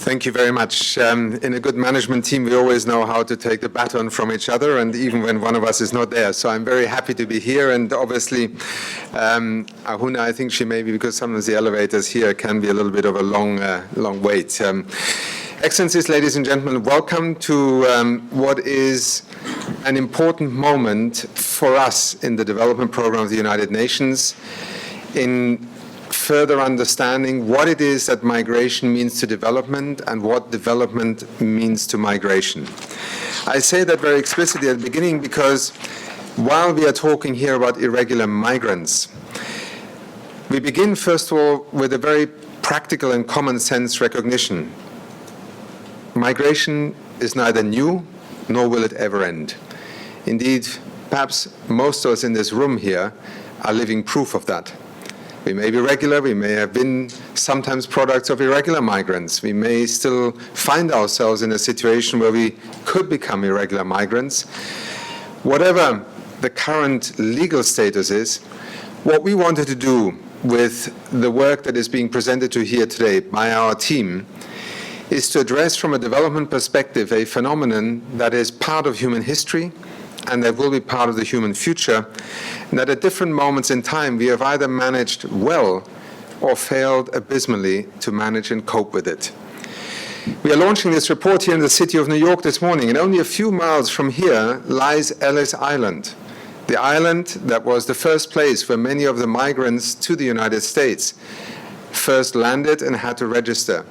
Thank you very much. In a good management team, we always know how to take the baton from each other, and even when one of us is not there. So I'm very happy to be here, and obviously, Ahuna, I think she may be, because sometimes the elevators here can be a little bit of a long wait. Excellencies, ladies and gentlemen, welcome to what is an important moment for us in the development program of the United Nations in further understanding what it is that migration means to development and what development means to migration. I say that very explicitly at the beginning because while we are talking here about irregular migrants, we begin first of all with a very practical and common sense recognition. Migration is neither new nor will it ever end. Indeed, perhaps most of us in this room here are living proof of that. We may be regular, we may have been sometimes products of irregular migrants. We may still find ourselves in a situation where we could become irregular migrants. Whatever the current legal status is, what we wanted to do with the work that is being presented to here today by our team is to address from a development perspective a phenomenon that is part of human history and that will be part of the human future, and that at different moments in time we have either managed well or failed abysmally to manage and cope with it. We are launching this report here in the city of New York this morning, and only a few miles from here lies Ellis Island, the island that was the first place where many of the migrants to the United States first landed and had to register.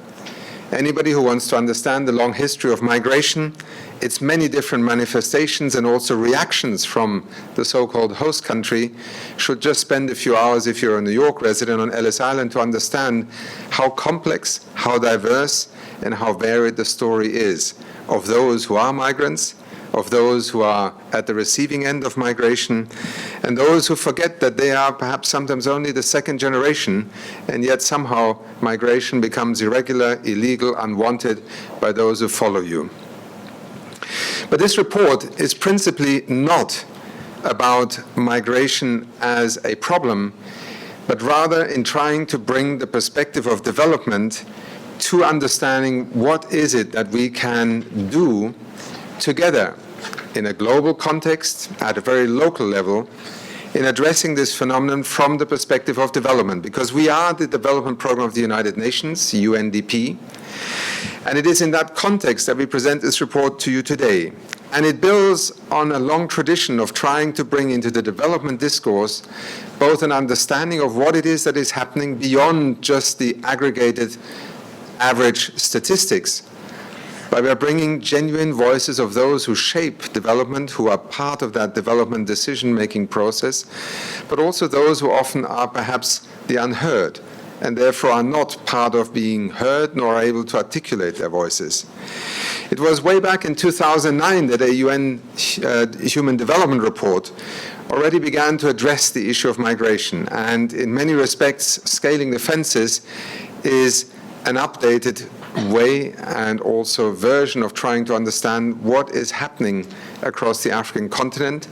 Anybody who wants to understand the long history of migration, its many different manifestations and also reactions from the so-called host country, should just spend a few hours, if you're a New York resident, on Ellis Island to understand how complex, how diverse, and how varied the story is of those who are migrants, of those who are at the receiving end of migration, and those who forget that they are perhaps sometimes only the second generation, and yet somehow migration becomes irregular, illegal, unwanted by those who follow you. But this report is principally not about migration as a problem, but rather in trying to bring the perspective of development to understanding what is it that we can do together in a global context, at a very local level, in addressing this phenomenon from the perspective of development, because we are the development program of the United Nations, UNDP, and it is in that context that we present this report to you today. And it builds on a long tradition of trying to bring into the development discourse both an understanding of what it is that is happening beyond just the aggregated average statistics, but we are bringing genuine voices of those who shape development, who are part of that development decision-making process, but also those who often are perhaps the unheard, and therefore are not part of being heard nor able to articulate their voices. It was way back in 2009 that a UN Human Development Report already began to address the issue of migration, and in many respects, Scaling the Fences is an updated way and also version of trying to understand what is happening across the African continent,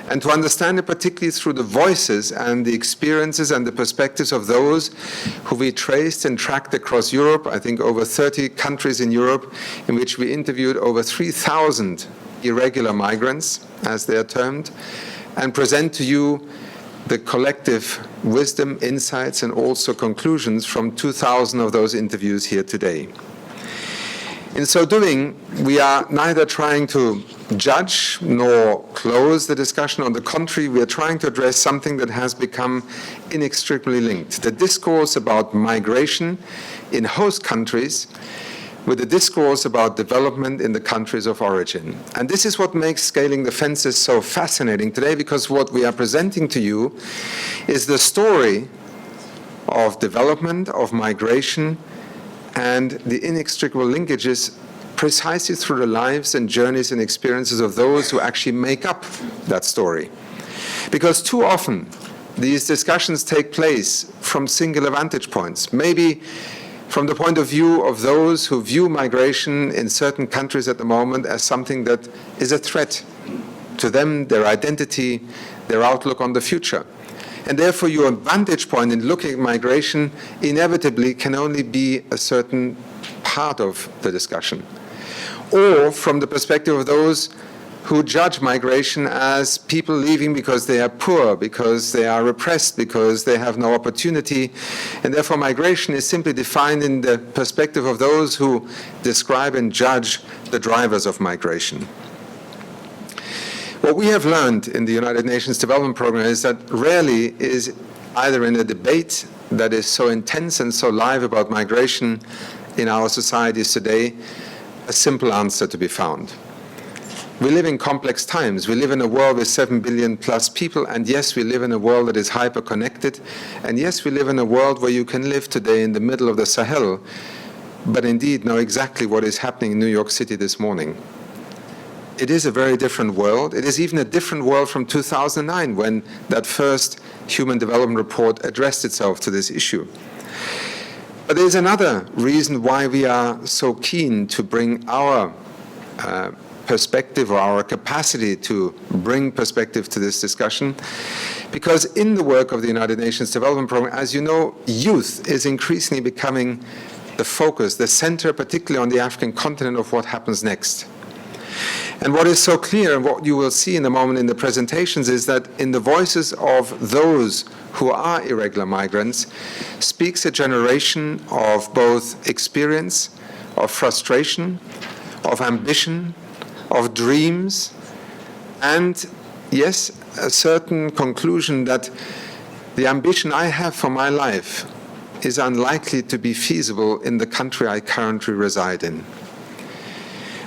and to understand it particularly through the voices and the experiences and the perspectives of those who we traced and tracked across Europe, I think over 30 countries in Europe, in which we interviewed over 3,000 irregular migrants, as they are termed, and present to you the collective wisdom, insights, and also conclusions from 2,000 of those interviews here today. In so doing, we are neither trying to judge nor close the discussion. On the contrary, we are trying to address something that has become inextricably linked: the discourse about migration in host countries with the discourse about development in the countries of origin. And this is what makes Scaling the Fences so fascinating today, because what we are presenting to you is the story of development, of migration, and the inextricable linkages precisely through the lives and journeys and experiences of those who actually make up that story. Because too often, these discussions take place from singular vantage points, maybe from the point of view of those who view migration in certain countries at the moment as something that is a threat to them, their identity, their outlook on the future. And therefore, your vantage point in looking at migration inevitably can only be a certain heart of the discussion, or from the perspective of those who judge migration as people leaving because they are poor, because they are repressed, because they have no opportunity, and therefore migration is simply defined in the perspective of those who describe and judge the drivers of migration. What we have learned in the United Nations Development Programme is that rarely is either in a debate that is so intense and so live about migration in our societies today, a simple answer to be found. We live in complex times. We live in a world with 7 billion plus people, and yes, we live in a world that is hyper-connected, and yes, we live in a world where you can live today in the middle of the Sahel, but indeed know exactly what is happening in New York City this morning. It is a very different world. It is even a different world from 2009, when that first Human Development Report addressed itself to this issue. But there's another reason why we are so keen to bring our perspective, or our capacity to bring perspective to this discussion, because in the work of the United Nations Development Programme, as you know, youth is increasingly becoming the focus, the center, particularly on the African continent, of what happens next. And what is so clear, and what you will see in a moment in the presentations, is that in the voices of those who are irregular migrants speaks a generation of both experience, of frustration, of ambition, of dreams, and yes, a certain conclusion that the ambition I have for my life is unlikely to be feasible in the country I currently reside in.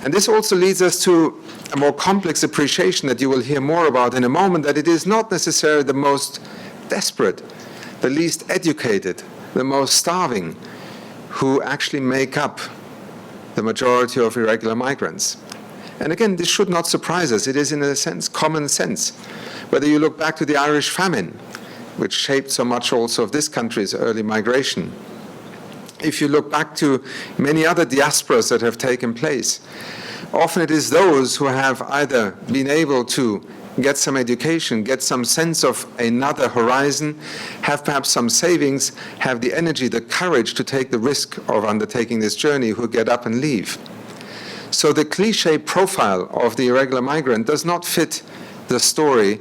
And this also leads us to a more complex appreciation that you will hear more about in a moment, that it is not necessarily the most desperate, the least educated, the most starving who actually make up the majority of irregular migrants. And again, this should not surprise us. It is, in a sense, common sense. Whether you look back to the Irish famine, which shaped so much also of this country's early migration, if you look back to many other diasporas that have taken place, often it is those who have either been able to get some education, get some sense of another horizon, have perhaps some savings, have the energy, the courage to take the risk of undertaking this journey, who get up and leave. So the cliché profile of the irregular migrant does not fit the story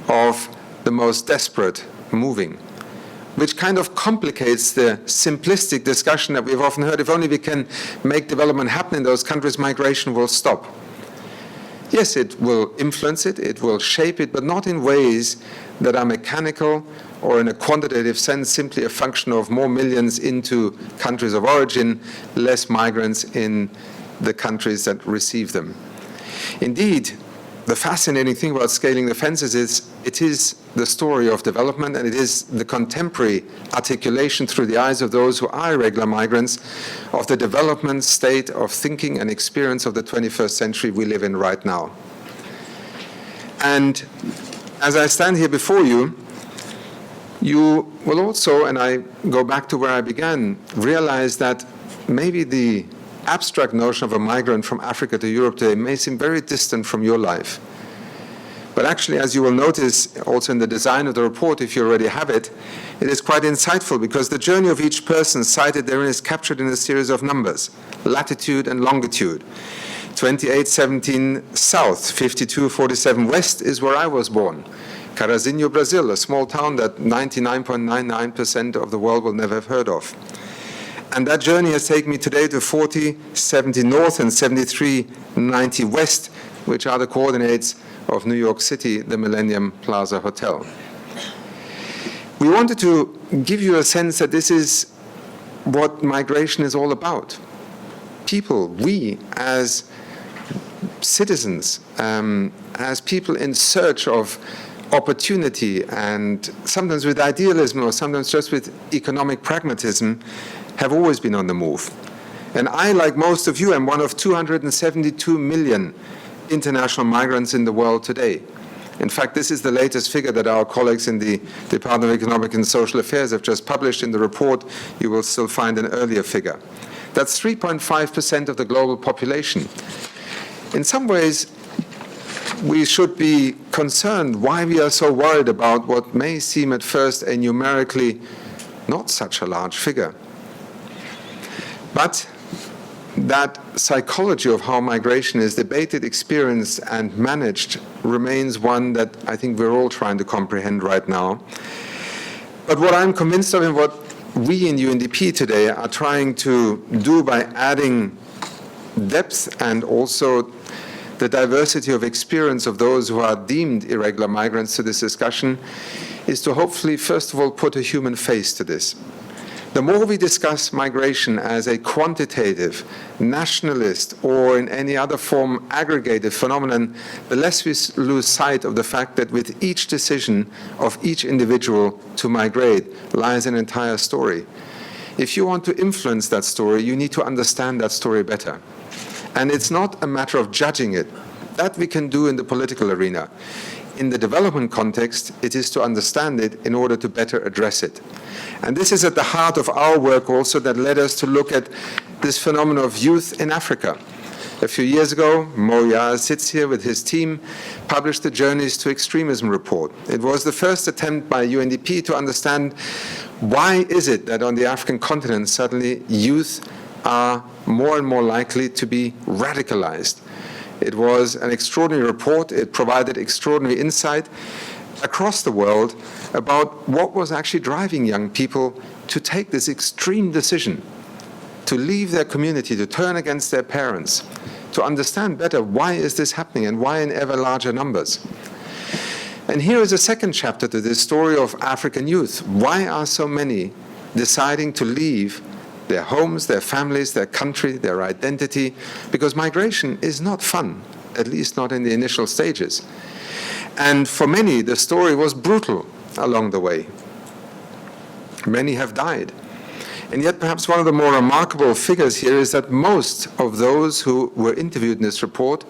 of the most desperate moving, which kind of complicates the simplistic discussion that we've often heard: if only we can make development happen in those countries, migration will stop. Yes, it will influence it, it will shape it, but not in ways that are mechanical or in a quantitative sense simply a function of more millions into countries of origin, less migrants in the countries that receive them. Indeed, the fascinating thing about scaling the fences is it is the story of development, and it is the contemporary articulation through the eyes of those who are irregular migrants of the development state of thinking and experience of the 21st century we live in right now. And as I stand here before you, you will also, and I go back to where I began, realize that maybe the abstract notion of a migrant from Africa to Europe today may seem very distant from your life. But actually, as you will notice also in the design of the report, if you already have it, it is quite insightful, because the journey of each person cited therein is captured in a series of numbers: latitude and longitude. 2817 south, 5247 west is where I was born. Carazinho, Brazil, a small town that 99.99% of the world will never have heard of. And that journey has taken me today to 4070 north and 7390 west, which are the coordinates of New York City, the Millennium Plaza Hotel. We wanted to give you a sense that this is what migration is all about. People, we as citizens, as people in search of opportunity, and sometimes with idealism or sometimes just with economic pragmatism, have always been on the move. And I, like most of you, am one of 272 million international migrants in the world today. In fact, this is the latest figure that our colleagues in the Department of Economic and Social Affairs have just published. In the report, you will still find an earlier figure. That's 3.5% of the global population. In some ways, we should be concerned why we are so worried about what may seem at first a numerically not such a large figure. But that psychology of how migration is debated, experienced, and managed remains one that I think we're all trying to comprehend right now. But what I'm convinced of and what we in UNDP today are trying to do by adding depth and also the diversity of experience of those who are deemed irregular migrants to this discussion is to hopefully, first of all, put a human face to this. The more we discuss migration as a quantitative, nationalist, or in any other form aggregated phenomenon, the less we lose sight of the fact that with each decision of each individual to migrate lies an entire story. If you want to influence that story, you need to understand that story better. And it's not a matter of judging it. That we can do in the political arena. In the development context, it is to understand it in order to better address it. And this is at the heart of our work also that led us to look at this phenomenon of youth in Africa. A few years ago, Mo Yah sits here with his team, published the Journeys to Extremism report. It was the first attempt by UNDP to understand why is it that on the African continent suddenly youth are more and more likely to be radicalized. It was an extraordinary report. It provided extraordinary insight across the world about what was actually driving young people to take this extreme decision, to leave their community, to turn against their parents, to understand better why is this happening and why in ever larger numbers. And here is a second chapter to this story of African youth. Why are so many deciding to leave their homes, their families, their country, their identity? Because migration is not fun, at least not in the initial stages. And for many, the story was brutal along the way. Many have died. And yet perhaps one of the more remarkable figures here is that most of those who were interviewed in this report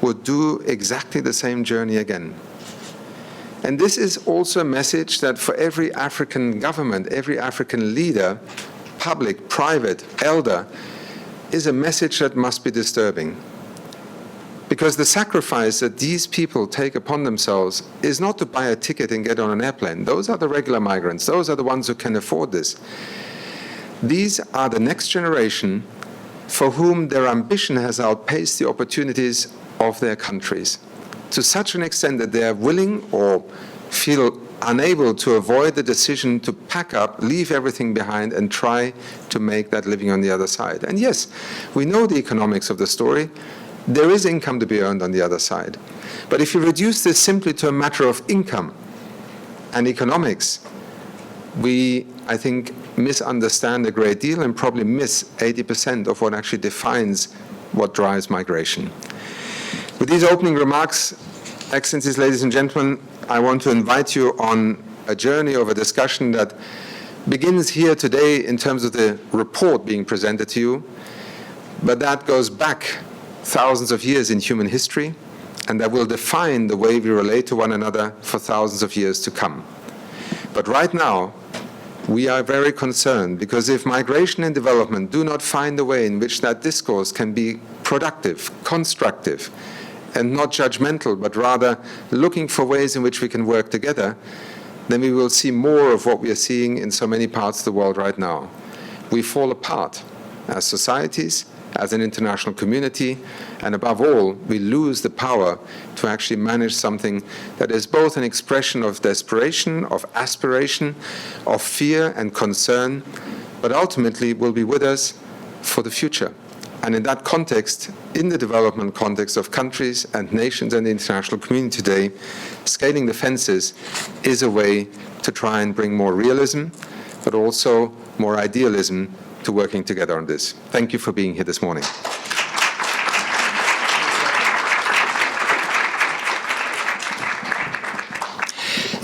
would do exactly the same journey again. And this is also a message that for every African government, every African leader, public, private, elder, is a message that must be disturbing. Because the sacrifice that these people take upon themselves is not to buy a ticket and get on an airplane. Those are the regular migrants. Those are the ones who can afford this. These are the next generation for whom their ambition has outpaced the opportunities of their countries, to such an extent that they are willing or feel unable to avoid the decision to pack up, leave everything behind, and try to make that living on the other side. And yes, we know the economics of the story. There is income to be earned on the other side. But if you reduce this simply to a matter of income and economics, we, I think, misunderstand a great deal and probably miss 80% of what actually defines what drives migration. With these opening remarks, Excellencies, ladies and gentlemen, I want to invite you on a journey of a discussion that begins here today in terms of the report being presented to you, but that goes back thousands of years in human history, and that will define the way we relate to one another for thousands of years to come. But right now, we are very concerned, because if migration and development do not find a way in which that discourse can be productive, constructive, and not judgmental, but rather looking for ways in which we can work together, then we will see more of what we are seeing in so many parts of the world right now. We fall apart as societies, as an international community, and above all, we lose the power to actually manage something that is both an expression of desperation, of aspiration, of fear and concern, but ultimately will be with us for the future. And in that context, in the development context of countries and nations and the international community today, scaling the fences is a way to try and bring more realism, but also more idealism to working together on this. Thank you for being here this morning.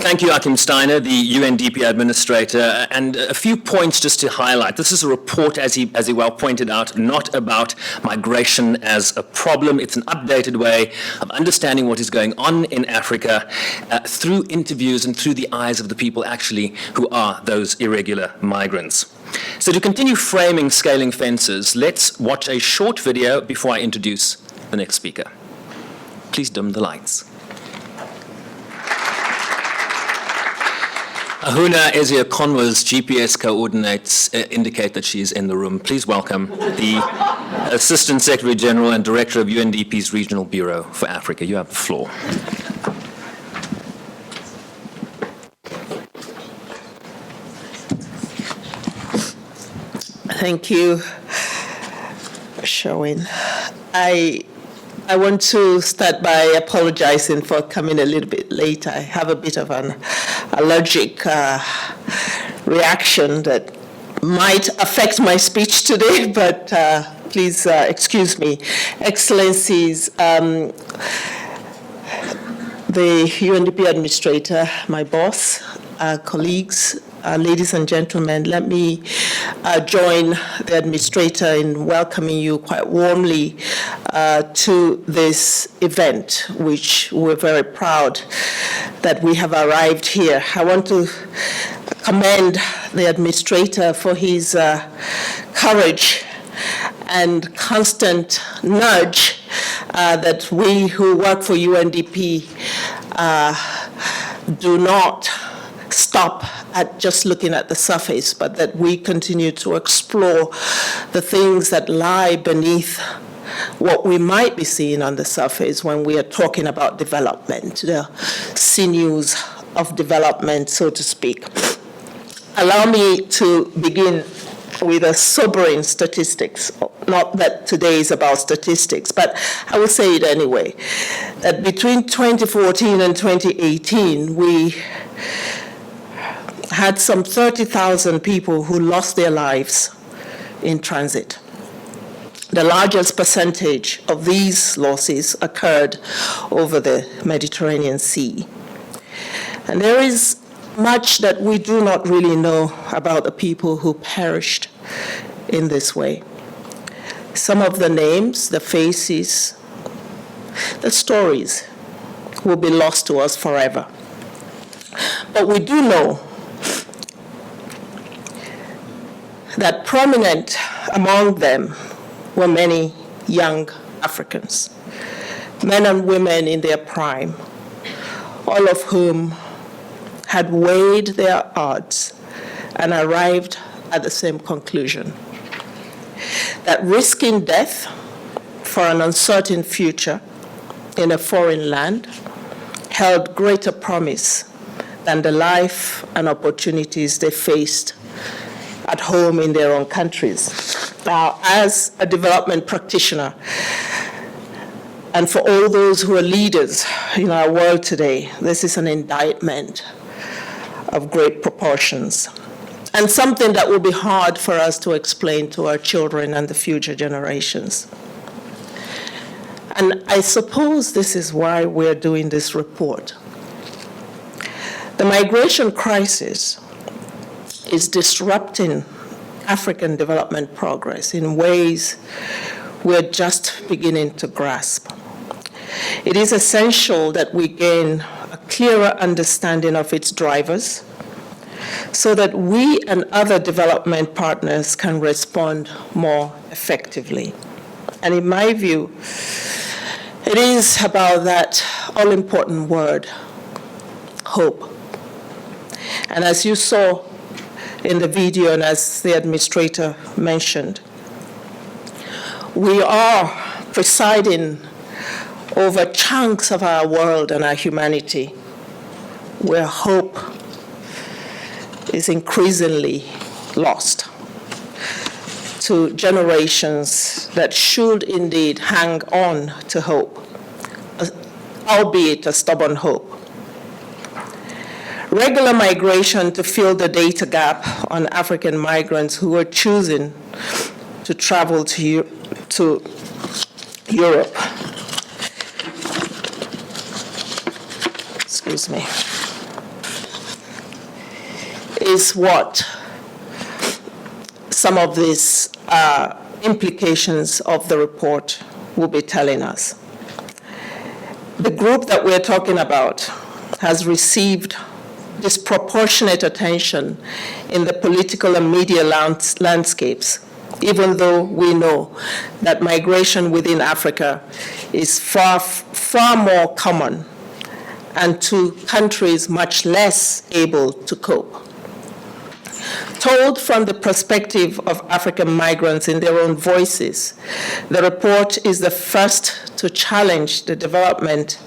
Thank you, Achim Steiner, the UNDP administrator, and a few points just to highlight. This is a report, as he well pointed out, not about migration as a problem. It's an updated way of understanding what is going on in Africa through interviews and through the eyes of the people actually who are those irregular migrants. So to continue framing Scaling Fences, let's watch a short video before I introduce the next speaker. Please dim the lights. Ahuna Ezia-Conwa's GPS coordinates indicate that she is in the room. Please welcome the Assistant Secretary General and Director of UNDP's Regional Bureau for Africa. You have the floor. Thank you, Sherwin. I want to start by apologizing for coming a little bit late. I have a bit of an allergic reaction that might affect my speech today, but please excuse me. Excellencies, the UNDP administrator, my boss, colleagues, ladies and gentlemen, let me join the administrator in welcoming you quite warmly to this event, which we're very proud that we have arrived here. I want to commend the administrator for his courage and constant nudge that we who work for UNDP do not stop at just looking at the surface, but that we continue to explore the things that lie beneath what we might be seeing on the surface when we are talking about development, the sinews of development, so to speak. Allow me to begin with a sobering statistics. Not that today is about statistics, but I will say it anyway. That between 2014 and 2018, we had some 30,000 people who lost their lives in transit. The largest percentage of these losses occurred over the Mediterranean Sea. And there is much that we do not really know about the people who perished in this way. Some of the names, the faces, the stories will be lost to us forever. But we do know that prominent among them were many young Africans, men and women in their prime, all of whom had weighed their odds and arrived at the same conclusion, that risking death for an uncertain future in a foreign land held greater promise than the life and opportunities they faced at home in their own countries. Now, as a development practitioner, and for all those who are leaders in our world today, this is an indictment of great proportions, and something that will be hard for us to explain to our children and the future generations. And I suppose this is why we're doing this report. The migration crisis is disrupting African development progress in ways we're just beginning to grasp. It is essential that we gain a clearer understanding of its drivers so that we and other development partners can respond more effectively. And in my view, it is about that all-important word, hope. And as you saw in the video and as the administrator mentioned, we are presiding over chunks of our world and our humanity where hope is increasingly lost to generations that should indeed hang on to hope, albeit a stubborn hope. Regular migration to fill the data gap on African migrants who are choosing to travel to Europe. Excuse me. Is what some of these implications of the report will be telling us. The group that we're talking about has received disproportionate attention in the political and media landscapes, even though we know that migration within Africa is far more common and to countries much less able to cope. Told from the perspective of African migrants in their own voices, the report is the first to challenge the development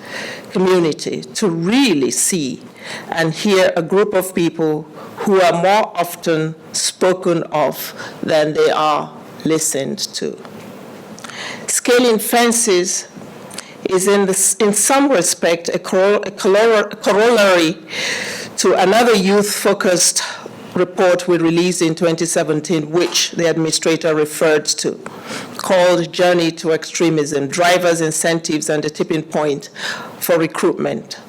community to really see and hear a group of people who are more often spoken of than they are listened to. Scaling fences is in some respect a corollary to another youth-focused report we released in 2017, which the administrator referred to, called Journey to Extremism, Drivers, Incentives, and the Tipping Point for Recruitment.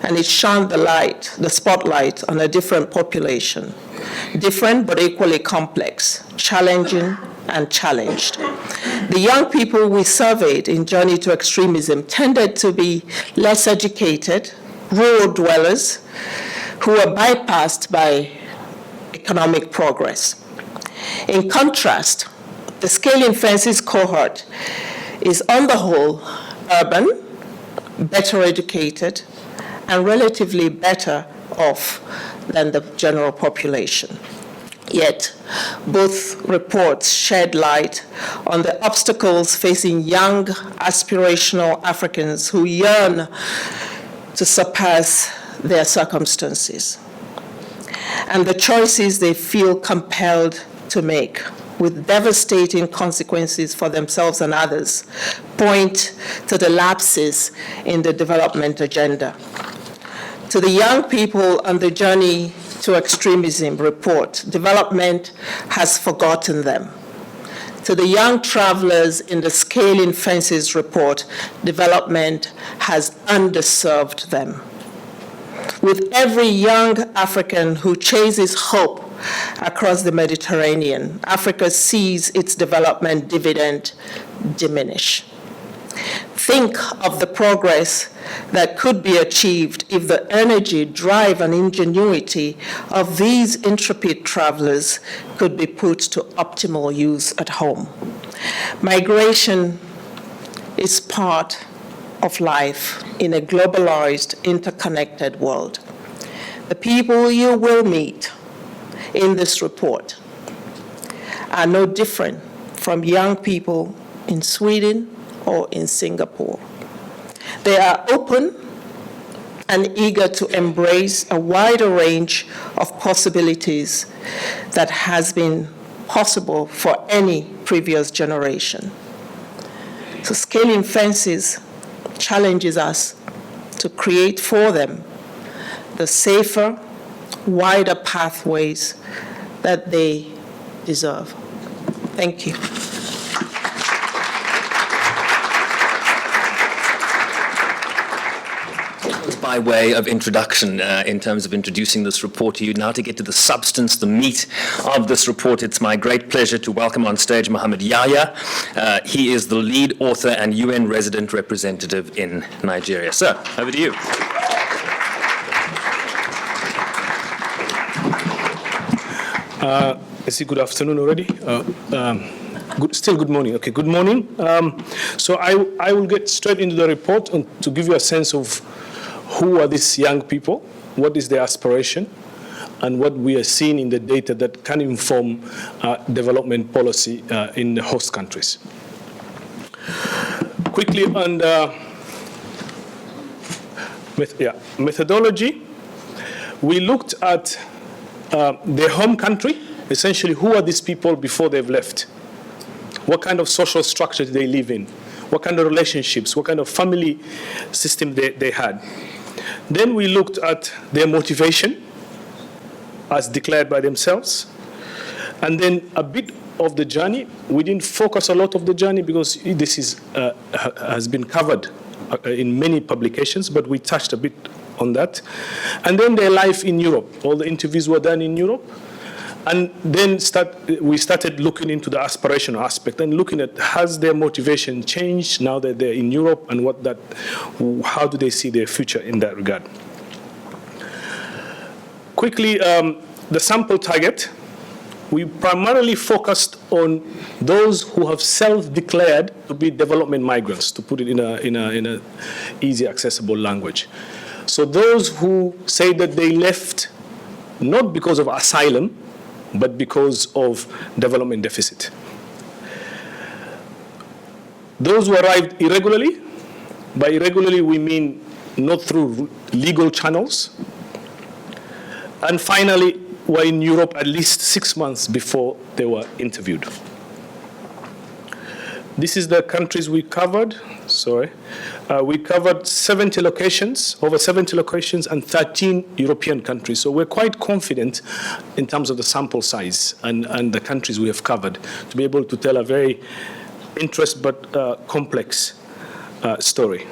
And it shone the spotlight on a different population, different but equally complex, challenging and challenged. The young people we surveyed in Journey to Extremism tended to be less educated, rural dwellers who were bypassed by economic progress. In contrast, the Scaling Fences cohort is on the whole urban, better educated, and relatively better off than the general population. Yet, both reports shed light on the obstacles facing young, aspirational Africans who yearn to surpass their circumstances, and the choices they feel compelled to make, with devastating consequences for themselves and others, point to the lapses in the development agenda. To the young people on the Journey to Extremism report, development has forgotten them. To the young travelers in the Scaling Fences report, development has underserved them. With every young African who chases hope across the Mediterranean, Africa sees its development dividend diminish. Think of the progress that could be achieved if the energy, drive, and ingenuity of these intrepid travelers could be put to optimal use at home. Migration is part of life in a globalized, interconnected world. The people you will meet in this report are no different from young people in Sweden or in Singapore. They are open and eager to embrace a wider range of possibilities that has been possible for any previous generation. So Scaling Fences challenges us to create for them the safer, wider pathways that they deserve. Thank you. By way of introduction, in terms of introducing this report to you, now to get to the substance, the meat of this report, it's my great pleasure to welcome on stage Mohamed Yahya. He is the lead author and UN resident representative in Nigeria. Sir, over to you. Is it good afternoon already? Still good morning. Okay, good morning. So I will get straight into the report and to give you a sense of who are these young people, what is their aspiration, and what we are seeing in the data that can inform development policy in the host countries. Quickly on methodology, we looked at their home country, essentially who are these people before they've left? What kind of social structure do they live in? What kind of relationships, what kind of family system they had? Then we looked at their motivation as declared by themselves. And then a bit of the journey. We didn't focus a lot of the journey because this has been covered in many publications, but we touched a bit on that. And then their life in Europe. All the interviews were done in Europe. And then we started looking into the aspirational aspect and looking at has their motivation changed now that they're in Europe, and how do they see their future in that regard. Quickly, the sample target, we primarily focused on those who have self-declared to be development migrants, to put it in a easy, accessible language. So those who say that they left not because of asylum, but because of development deficit. Those who arrived irregularly, by irregularly we mean not through legal channels, and finally were in Europe at least 6 months before they were interviewed. This is the countries we covered. We covered 70 locations, over 70 locations, and 13 European countries. So we're quite confident in terms of the sample size and the countries we have covered to be able to tell a very interesting but complex story.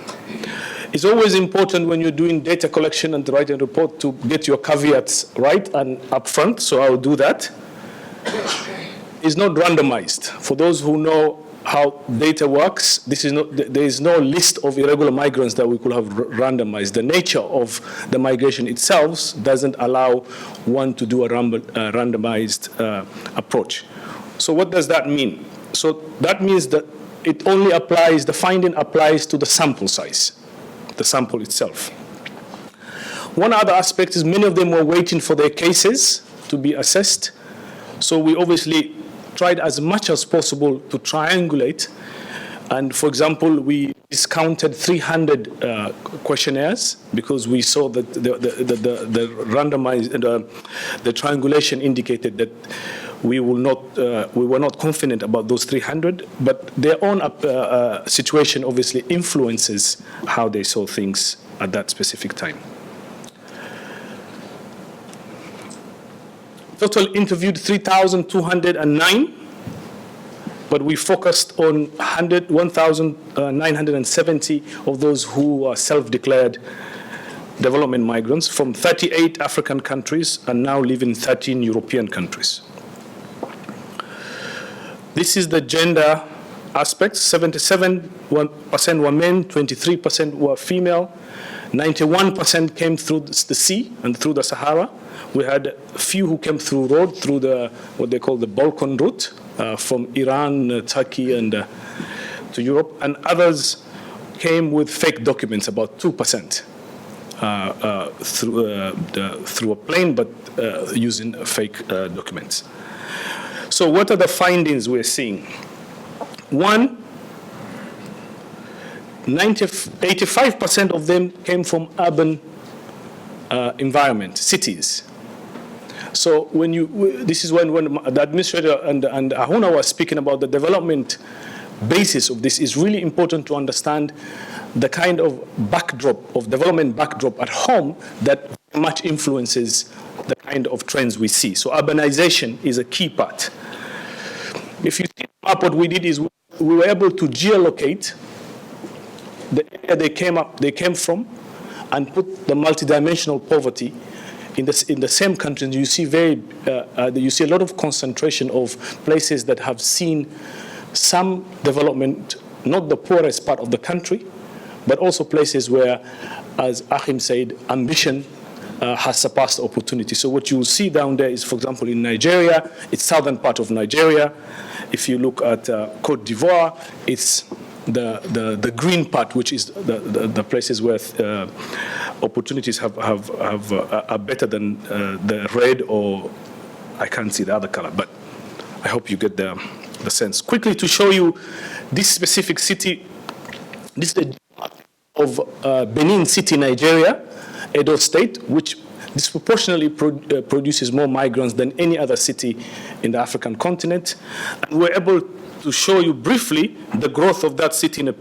It's always important when you're doing data collection and writing a report to get your caveats right and upfront, so I'll do that. It's not randomized. For those who know how data works, there is no list of irregular migrants that we could have randomized. The nature of the migration itself doesn't allow one to do a randomized approach. So what does that mean? So that means that it only applies, the finding applies to the sample size, the sample itself. One other aspect is many of them were waiting for their cases to be assessed. So we obviously tried as much as possible to triangulate. And for example, we discounted 300 questionnaires because we saw that the randomized, the triangulation indicated that we were not confident about those 300, but their own situation obviously influences how they saw things at that specific time. Total interviewed 3,209, but we focused on 1,970 of those who are self-declared development migrants from 38 African countries and now live in 13 European countries. This is the gender aspects. 77% were men, 23% were female, 91% came through the sea and through the Sahara. We had a few who came through road, through what they call the Balkan route, from Iran, Turkey, and to Europe. And others came with fake documents, about 2% through a plane, but using fake documents. So what are the findings we're seeing? One, 85% of them came from urban environment, cities. So this is when the administrator and Ahuna was speaking about the development basis of this, is really important to understand the kind of development backdrop at home that much influences the kind of trends we see. So urbanization is a key part. If you see the map, what we did is we were able to geolocate the area they came from and put the multidimensional poverty in the same countries. You see you see a lot of concentration of places that have seen some development, not the poorest part of the country, but also places where, as Achim said, ambition has surpassed opportunity. So what you will see down there is, for example, in Nigeria, it's southern part of Nigeria. If you look at Cote d'Ivoire, it's the green part, which is the places where opportunities are better than the red, or I can't see the other color, but I hope you get the sense. Quickly to show you this specific city, this is the of Benin City, Nigeria, Edo State, which disproportionately produces more migrants than any other city in the African continent. And we're able to show you briefly the growth of that city in a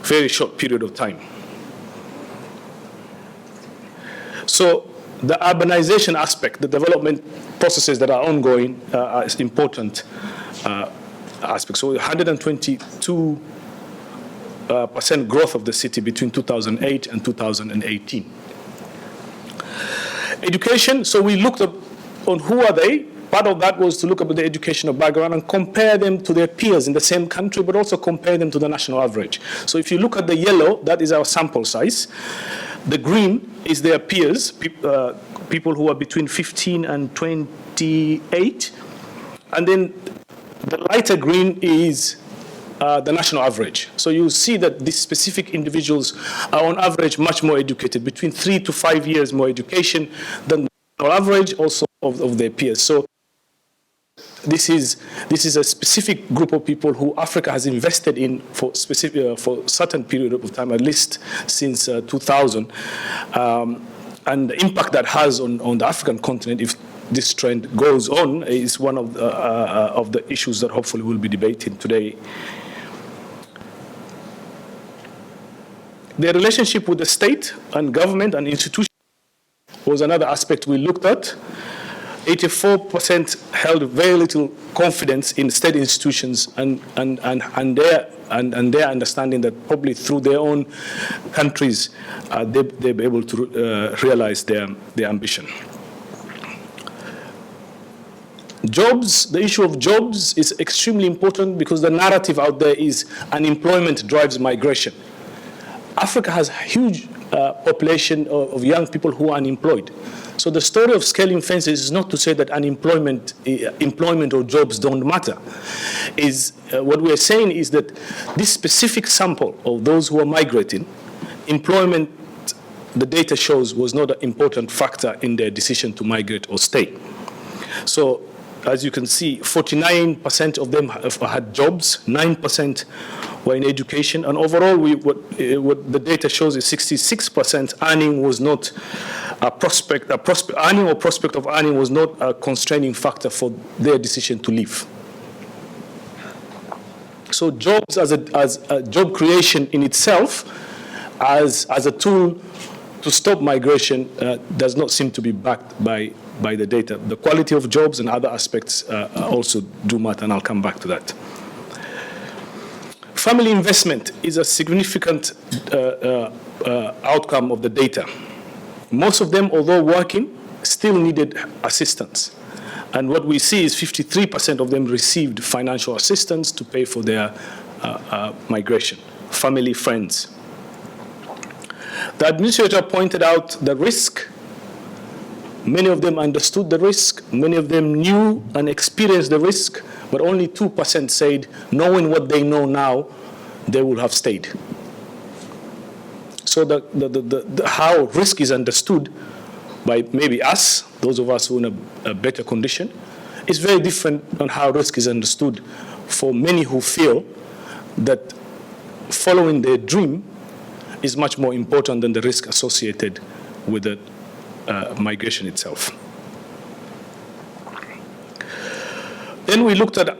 very short period of time. So the urbanization aspect, the development processes that are ongoing is important aspect. So 122% growth of the city between 2008 and 2018. Education, so we looked up on who are they. Part of that was to look at the educational background and compare them to their peers in the same country, but also compare them to the national average. So if you look at the yellow, that is our sample size. The green is their peers, people who are between 15 and 28. And then the lighter green is the national average. So you see that these specific individuals are on average much more educated, between 3 to 5 years more education than the national average also of their peers. So This is a specific group of people who Africa has invested in for certain period of time, at least since 2000, and the impact that has on the African continent, if this trend goes on, is one of the issues that hopefully we'll be debating today. Their relationship with the state and government and institutions was another aspect we looked at. 84% held very little confidence in state institutions and their understanding that probably through their own countries they'll be able to realize their ambition. Jobs, the issue of jobs is extremely important because the narrative out there is unemployment drives migration. Africa has a huge population of young people who are unemployed. So the story of scaling fences is not to say that employment or jobs don't matter. What we are saying is that this specific sample of those who are migrating, employment, the data shows, was not an important factor in their decision to migrate or stay. So as you can see, 49% of them had jobs, 9% were in education, and overall, what the data shows is 66% earning was not earning or prospect of earning was not a constraining factor for their decision to leave. So jobs as a job creation in itself, as a tool to stop migration, does not seem to be backed by the data. The quality of jobs and other aspects also do matter, and I'll come back to that. Family investment is a significant outcome of the data. Most of them, although working, still needed assistance. And what we see is 53% of them received financial assistance to pay for their migration, family, friends. The administrator pointed out the risk. Many of them understood the risk. Many of them knew and experienced the risk, but only 2% said, knowing what they know now, they would have stayed. So how risk is understood by maybe us, those of us who are in a better condition, is very different on how risk is understood for many who feel that following their dream is much more important than the risk associated with the migration itself. Then we looked at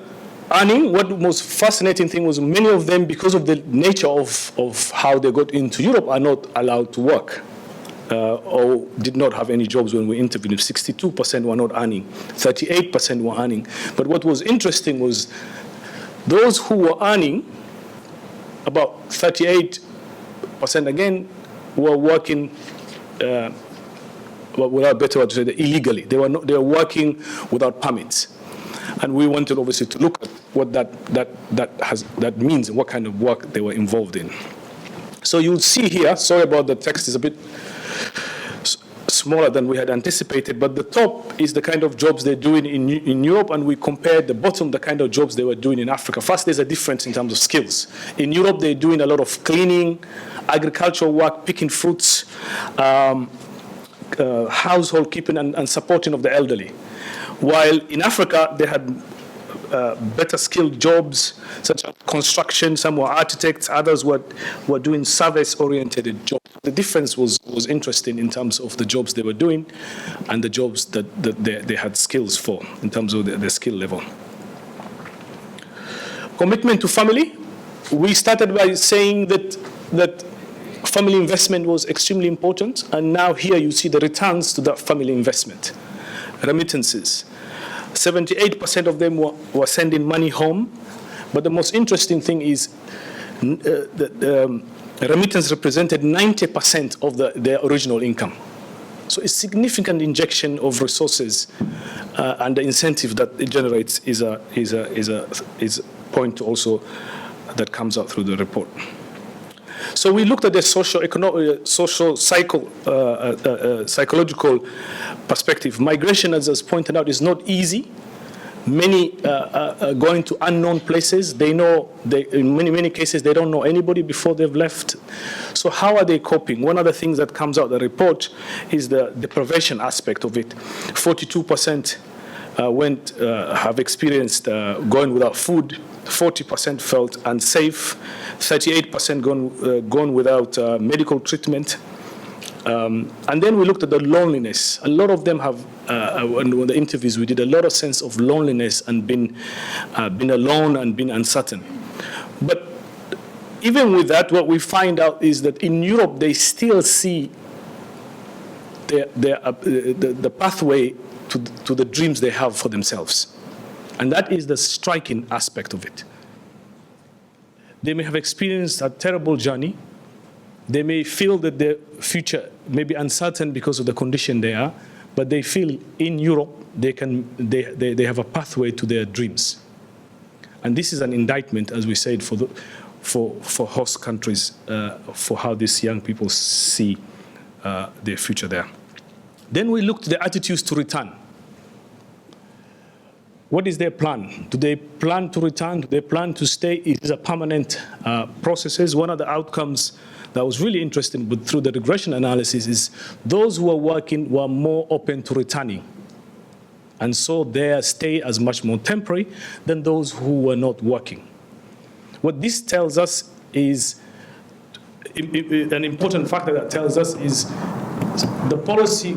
earning. What the most fascinating thing was many of them, because of the nature of how they got into Europe, are not allowed to work or did not have any jobs when we interviewed them. 62% were not earning, 38% were earning. But what was interesting was those who were earning, about 38% again, were working, without better word to say, illegally. They were working without permits. And we wanted, obviously, to look at what that means and what kind of work they were involved in. So you'll see here, sorry about the text, is a bit smaller than we had anticipated, but the top is the kind of jobs they're doing in Europe, and we compared the bottom, the kind of jobs they were doing in Africa. First, there's a difference in terms of skills. In Europe, they're doing a lot of cleaning, agricultural work, picking fruits, household keeping and supporting of the elderly. While in Africa, they had better skilled jobs, such as construction. Some were architects, others were doing service-oriented jobs. The difference was interesting in terms of the jobs they were doing and the jobs that they had skills for in terms of their skill level. Commitment to family. We started by saying that family investment was extremely important, and now here you see the returns to that family investment. Remittances. 78% of them were sending money home, but the most interesting thing is remittance represented 90% of their original income. So a significant injection of resources and the incentive that it generates is a point also that comes out through the report. So we looked at the psychological perspective. Migration, as was pointed out, is not easy. Many are going to unknown places. In many cases, they don't know anybody before they've left. So how are they coping? One of the things that comes out of the report is the deprivation aspect of it. 42% have experienced going without food. 40% felt unsafe. 38% gone without medical treatment. And then we looked at the loneliness. A lot of them have, in the interviews we did, a lot of sense of loneliness and been alone and been uncertain. But even with that, what we find out is that in Europe, they still see the pathway to the dreams they have for themselves. And that is the striking aspect of it. They may have experienced a terrible journey. They may feel that their future may be uncertain because of the condition they are, but they feel in Europe they have a pathway to their dreams. And this is an indictment, as we said, for host countries, for how these young people see their future there. Then we looked at the attitudes to return. What is their plan? Do they plan to return? Do they plan to stay? It is a permanent process. One of the outcomes that was really interesting through the regression analysis is those who are working were more open to returning. And so their stay is much more temporary than those who were not working. What this tells us is, an important factor that tells us is the policy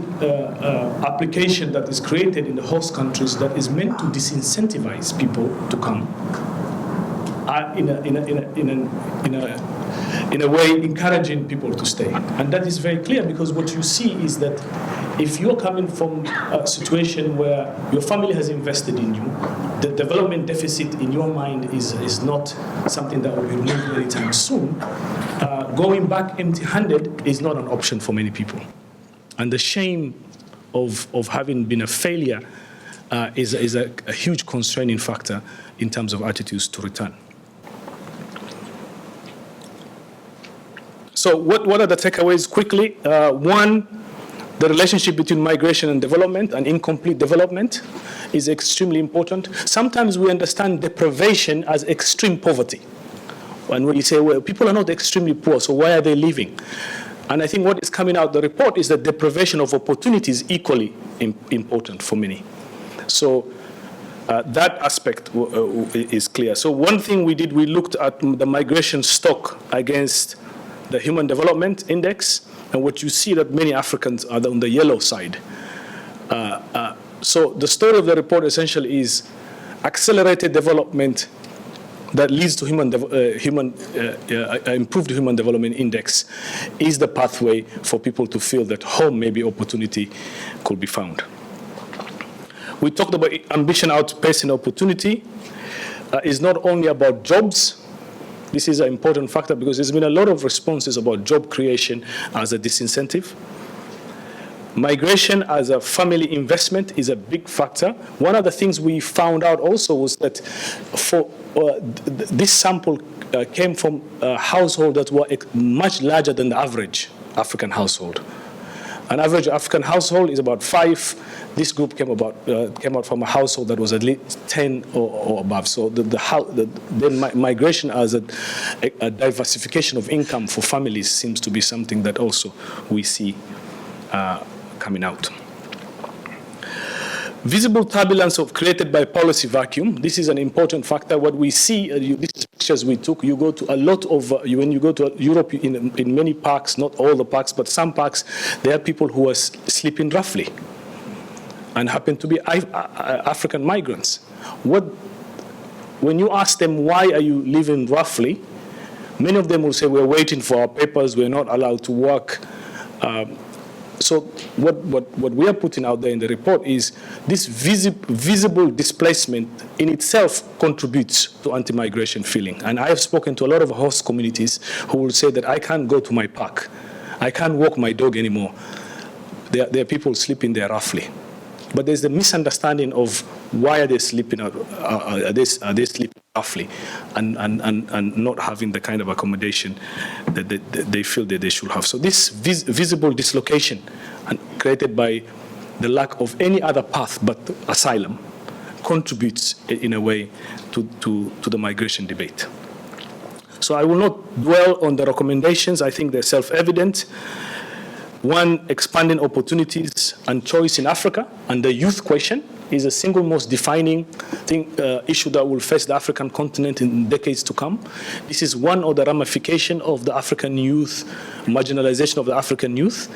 application that is created in the host countries that is meant to disincentivize people to come are in a way encouraging people to stay. And that is very clear because what you see is that if you're coming from a situation where your family has invested in you, the development deficit in your mind is not something that will be removed anytime soon, going back empty-handed is not an option for many people. And the shame of having been a failure is a huge constraining factor in terms of attitudes to return. So what are the takeaways quickly? One, the relationship between migration and development and incomplete development is extremely important. Sometimes we understand deprivation as extreme poverty. And when you say, well, people are not extremely poor, so why are they leaving? And I think what is coming out of the report is that deprivation of opportunity is equally important for many. So that aspect is clear. So one thing we did, we looked at the migration stock against the Human Development Index, and what you see that many Africans are on the yellow side. So the story of the report essentially is accelerated development that leads to improved Human Development Index is the pathway for people to feel that home, maybe opportunity could be found. We talked about ambition outpacing opportunity. It's not only about jobs. This is an important factor because there's been a lot of responses about job creation as a disincentive. Migration as a family investment is a big factor. One of the things we found out also was that this sample came from households that were much larger than the average African household. An average African household is about 5. This group came out from a household that was at least 10 or above. So the migration as a diversification of income for families seems to be something that also we see coming out. Visible turbulence created by policy vacuum. This is an important factor. What we see, these pictures we took, you go to a lot of, when you go to Europe in many parks, not all the parks, but some parks, there are people who are sleeping roughly and happen to be African migrants. When you ask them, why are you living roughly, many of them will say, we're waiting for our papers, we're not allowed to work. So what we are putting out there in the report is this visible displacement in itself contributes to anti-migration feeling. And I have spoken to a lot of host communities who will say that I can't go to my park. I can't walk my dog anymore. There are people sleeping there roughly. But there's the misunderstanding of why are they sleeping, are they sleeping roughly and not having the kind of accommodation that they feel that they should have. So this visible dislocation created by the lack of any other path but asylum contributes in a way to the migration debate. So I will not dwell on the recommendations. I think they're self-evident. One, expanding opportunities and choice in Africa, and the youth question. is the single most defining issue that will face the African continent in decades to come. This is one of the ramifications of the African youth, marginalization of the African youth.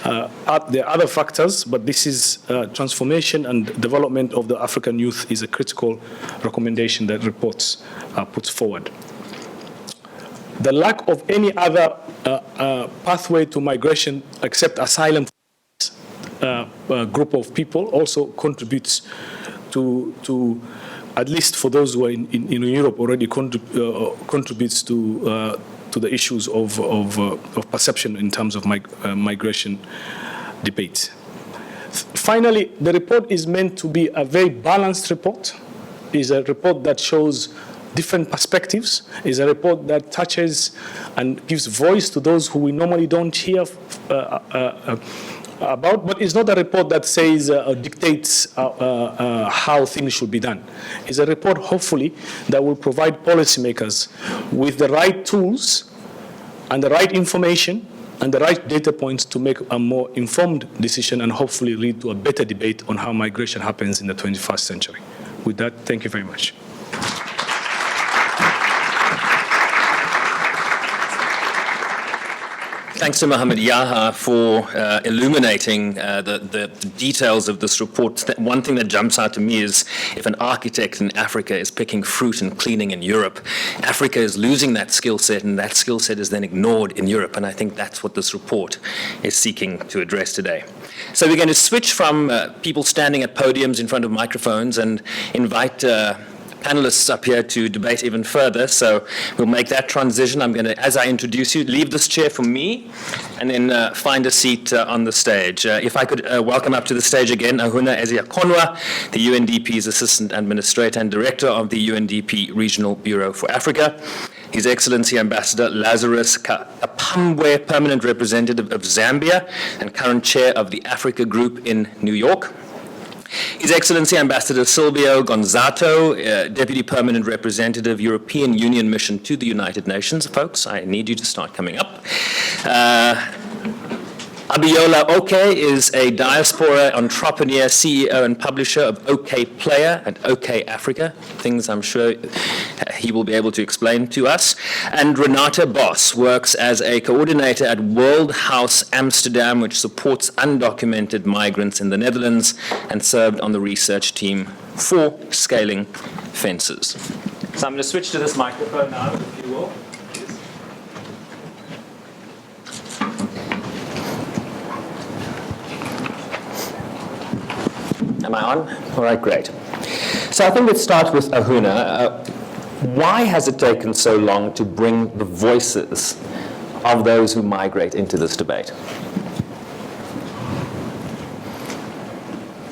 There are other factors, but this is transformation and development of the African youth is a critical recommendation that reports puts forward. The lack of any other pathway to migration except asylum group of people also contributes to at least for those who are in Europe already contributes to the issues of perception in terms of migration debate. Finally, the report is meant to be a very balanced report. It's a report that shows different perspectives. It's a report that touches and gives voice to those who we normally don't hear about, but it's not a report that says or dictates how things should be done. It's a report, hopefully, that will provide policymakers with the right tools and the right information and the right data points to make a more informed decision and hopefully lead to a better debate on how migration happens in the 21st century. With that, thank you very much. Thanks to Mohammed Yaha for illuminating the details of this report. One thing that jumps out to me is if an architect in Africa is picking fruit and cleaning in Europe, Africa is losing that skill set, and that skill set is then ignored in Europe. And I think that's what this report is seeking to address today. So we're going to switch from people standing at podiums in front of microphones and invite panelists up here to debate even further. So we'll make that transition. I'm going to, as I introduce you, leave this chair for me and then find a seat on the stage. If I could welcome up to the stage again, Ahuna Ezeakonwa, the UNDP's Assistant Administrator and Director of the UNDP Regional Bureau for Africa. His Excellency Ambassador Lazarus Kapambwe, Permanent Representative of Zambia and current Chair of the Africa Group in New York. His Excellency Ambassador Silvio Gonzato, Deputy Permanent Representative, European Union Mission to the United Nations. Folks, I need you to start coming up. Abiola Oke is a diaspora entrepreneur, CEO and publisher of OK Player and OK Africa, things I'm sure he will be able to explain to us. And Renata Bos works as a coordinator at World House Amsterdam, which supports undocumented migrants in the Netherlands, and served on the research team for Scaling Fences. So I'm going to switch to this microphone now, if you will. Am I on? All right, great. So I think let's start with Ahuna. Why has it taken so long to bring the voices of those who migrate into this debate?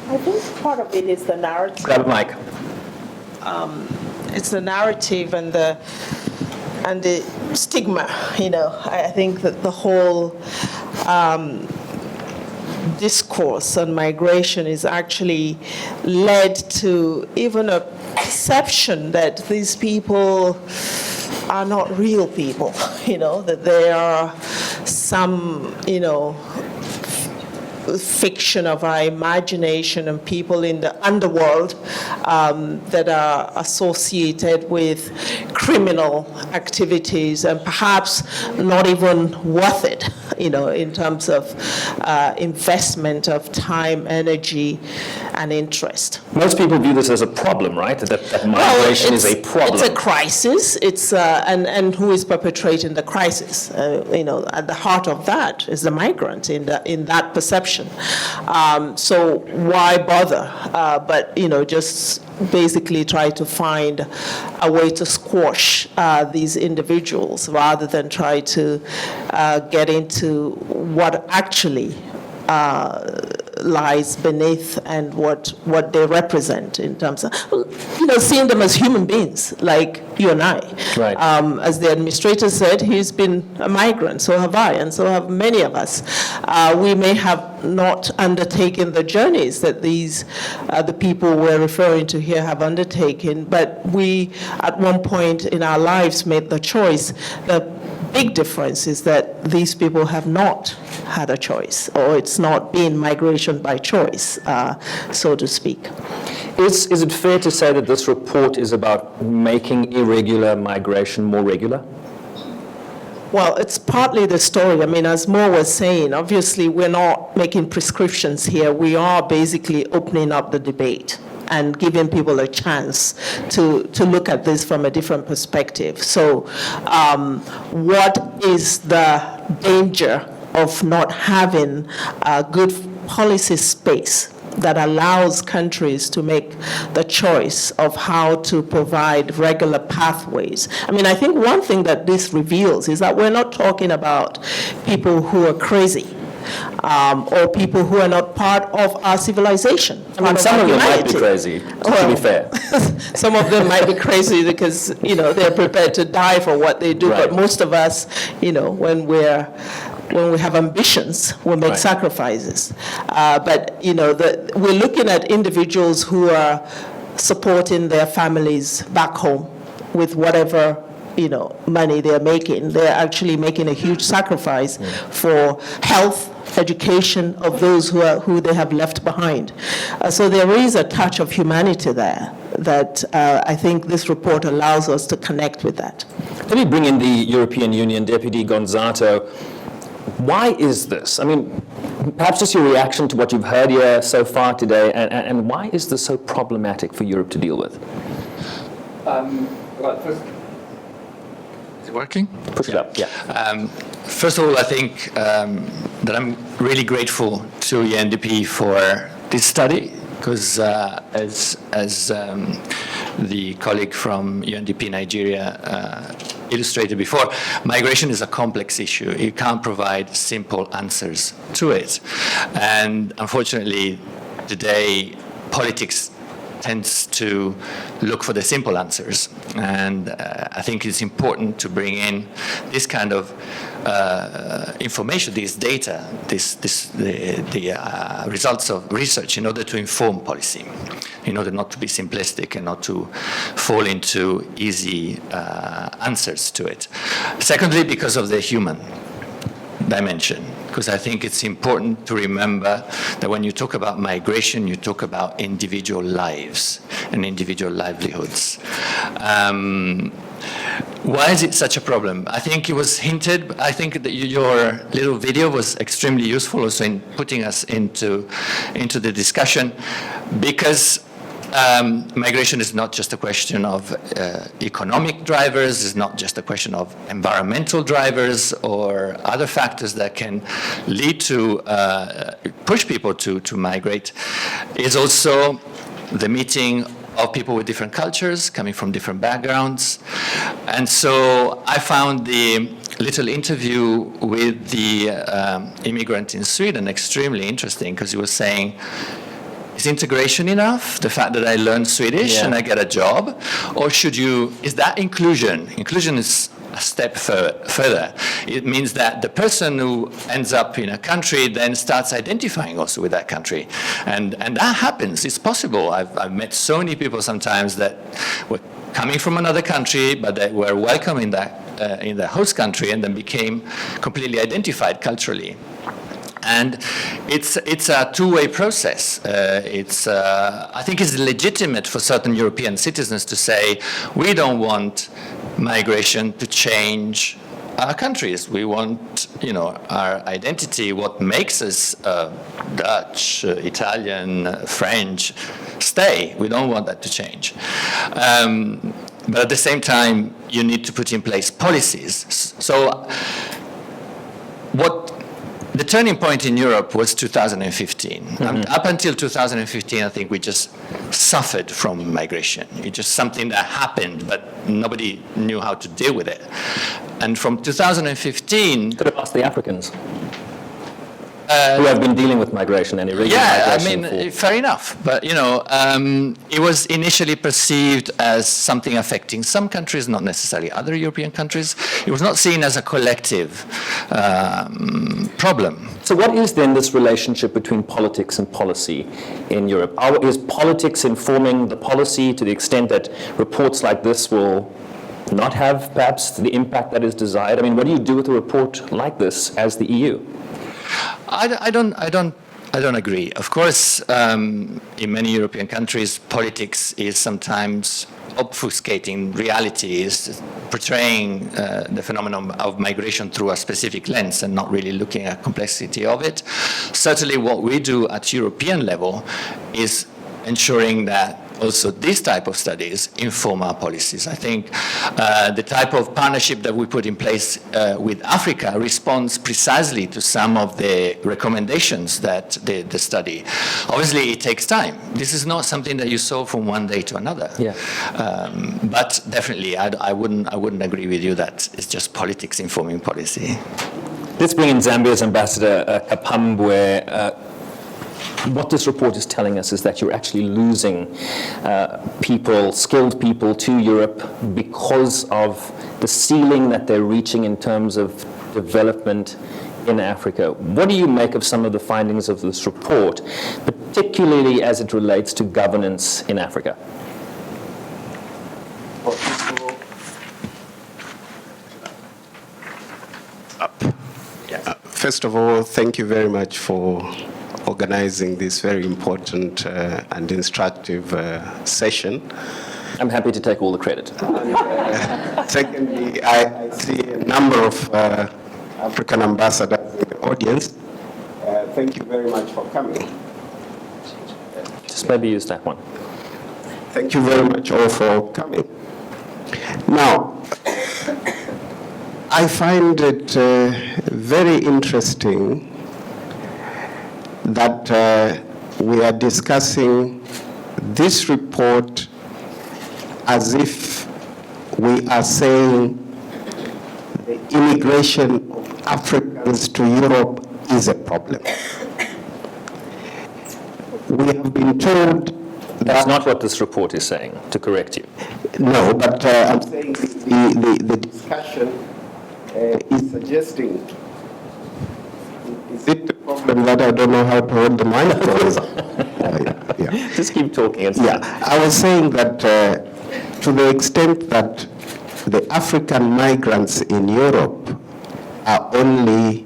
I think part of it is the narrative. Grab a mic. It's the narrative and the stigma. I think that the whole discourse on migration is actually led to even a perception that these people are not real people, that they are some, fiction of our imagination and people in the underworld that are associated with criminal activities and perhaps not even worth it, in terms of investment of time, energy, and interest. Most people view this as a problem, right? That migration is a problem. It's a crisis. It's and who is perpetrating the crisis? At the heart of that is the migrant in that perception. So why bother? But just basically try to find a way to squash these individuals rather than try to get into what actually lies beneath and what they represent in terms of, seeing them as human beings like you and I. Right. As the administrator said, he's been a migrant, so have I, and so have many of us. We may have not undertaken the journeys that the people we're referring to here have undertaken, but we, at one point in our lives, made the choice. The big difference is that these people have not had a choice, or it's not been migration by choice, so to speak. Is it fair to say that this report is about making irregular migration more regular? Well, it's partly the story. I mean, as Mo was saying, obviously we're not making prescriptions here. We are basically opening up the debate and giving people a chance to look at this from a different perspective. So what is the danger of not having a good policy space that allows countries to make the choice of how to provide regular pathways? I mean, I think one thing that this reveals is that we're not talking about people who are crazy, or people who are not part of our civilization. I mean, some of them might be crazy, to be fair. Some of them might be crazy because, they're prepared to die for what they do. Right. But most of us, when we have ambitions, we make sacrifices. But we're looking at individuals who are supporting their families back home with whatever money they're making. They're actually making a huge sacrifice for health, education of those who they have left behind. So there is a touch of humanity there that I think this report allows us to connect with that. Let me bring in the European Union Deputy Gonzato. Why is this? I mean, perhaps just your reaction to what you've heard here so far today, and why is this so problematic for Europe to deal with? Well, first, is it working? Push it up, yeah. First of all, I think that I'm really grateful to UNDP for this study, because as the colleague from UNDP Nigeria illustrated before, migration is a complex issue. You can't provide simple answers to it. And unfortunately, today, politics tends to look for the simple answers. And I think it's important to bring in this kind of information, this data, the results of research in order to inform policy, in order not to be simplistic and not to fall into easy answers to it. Secondly, because of the human dimension, because I think it's important to remember that when you talk about migration, you talk about individual lives and individual livelihoods. Why is it such a problem? I think it was hinted. I think that your little video was extremely useful also in putting us into the discussion, because migration is not just a question of economic drivers, it's not just a question of environmental drivers or other factors that can lead to push people to migrate. It's also the meeting of people with different cultures, coming from different backgrounds. And so I found the little interview with the immigrant in Sweden extremely interesting, because he was saying, is integration enough? The fact that I learn Swedish and I get a job? Or is that inclusion? Inclusion is a step further. It means that the person who ends up in a country then starts identifying also with that country. And that happens, it's possible. I've met so many people sometimes that were coming from another country, but they were welcome in the host country and then became completely identified culturally. And it's a two-way process. I think it's legitimate for certain European citizens to say, we don't want migration to change our countries. We want, our identity, what makes us Dutch, Italian, French, stay. We don't want that to change. But at the same time, you need to put in place policies. So the turning point in Europe was 2015. Up until 2015, I think we just suffered from migration. It's just something that happened, but nobody knew how to deal with it. And from 2015... Could have asked the Africans, who have been dealing with migration and irregular migration. Fair enough. But, it was initially perceived as something affecting some countries, not necessarily other European countries. It was not seen as a collective problem. So what is then this relationship between politics and policy in Europe? Is politics informing the policy to the extent that reports like this will not have perhaps the impact that is desired? I mean, what do you do with a report like this as the EU? I don't agree. Of course, in many European countries, politics is sometimes obfuscating reality, is portraying the phenomenon of migration through a specific lens and not really looking at complexity of it. Certainly what we do at European level is ensuring that also this type of studies inform our policies. I think the type of partnership that we put in place with Africa responds precisely to some of the recommendations that the study. Obviously, it takes time. This is not something that you solve from one day to another. Yeah. But definitely, I wouldn't agree with you that it's just politics informing policy. Let's bring in Zambia's Ambassador Kapambwe. What this report is telling us is that you're actually losing people, skilled people to Europe because of the ceiling that they're reaching in terms of development in Africa. What do you make of some of the findings of this report, particularly as it relates to governance in Africa? First of all, thank you very much for organizing this very important and instructive session. I'm happy to take all the credit. Secondly, I see a number of African ambassadors in the audience. Thank you very much for coming. Just maybe use that one. Thank you very much all for coming. Now, I find it very interesting that we are discussing this report as if we are saying the immigration of Africans to Europe is a problem. We have been told That's not what this report is saying, to correct you. no, but I'm saying the discussion is suggesting, is it the problem that I don't know how to hold the microphone? Yeah. Just keep talking. Yeah, I was saying that to the extent that the African migrants in Europe are only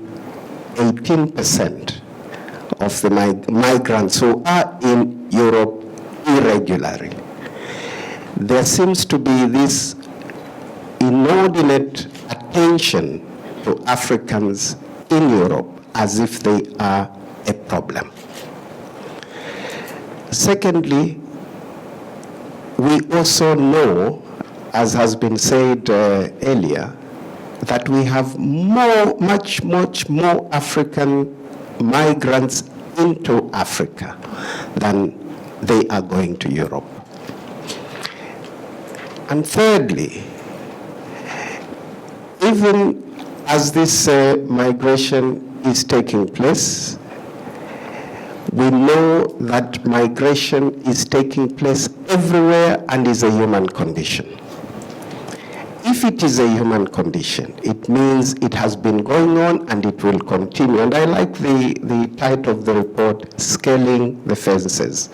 18% of the migrants who are in Europe irregularly. There seems to be this inordinate attention to Africans in Europe as if they are a problem. Secondly, we also know, as has been said earlier, that we have much more African migrants into Africa than they are going to Europe. And thirdly, even as this migration is taking place, we know that migration is taking place everywhere and is a human condition. If it is a human condition, it means it has been going on and it will continue. And I like the title of the report, Scaling the Fences.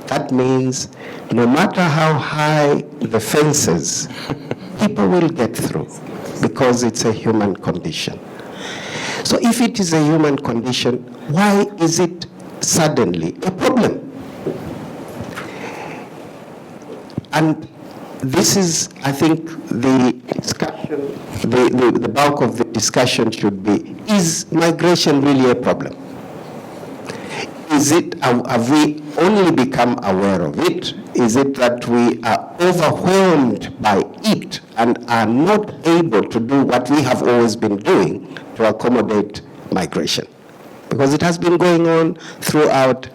That means no matter how high the fences, people will get through because it's a human condition. So if it is a human condition, why is it suddenly a problem? And this is, I think, the discussion, the bulk of the discussion should be, is migration really a problem? Is it, have we only become aware of it? Is it that we are overwhelmed by it and are not able to do what we have always been doing to accommodate migration? Because it has been going on throughout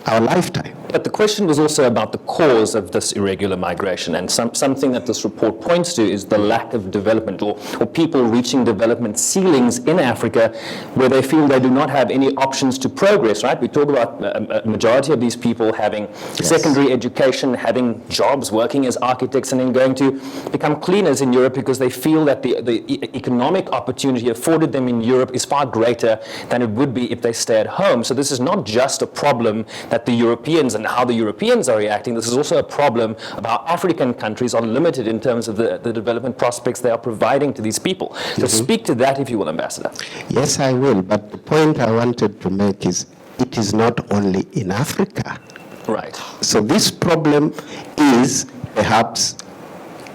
our lifetime. But the question was also about the cause of this irregular migration, and something that this report points to is the lack of development, or people reaching development ceilings in Africa where they feel they do not have any options to progress, right? We talk about a majority of these people having secondary education, having jobs, working as architects, and then going to become cleaners in Europe because they feel that the economic opportunity afforded them in Europe is far greater than it would be if they stay at home. So this is not just a problem that the Europeans and and how the Europeans are reacting, this is also a problem of how African countries are limited in terms of the development prospects they are providing to these people. So speak to that, if you will, Ambassador. Yes, I will. But the point I wanted to make is it is not only in Africa. Right. So this problem is perhaps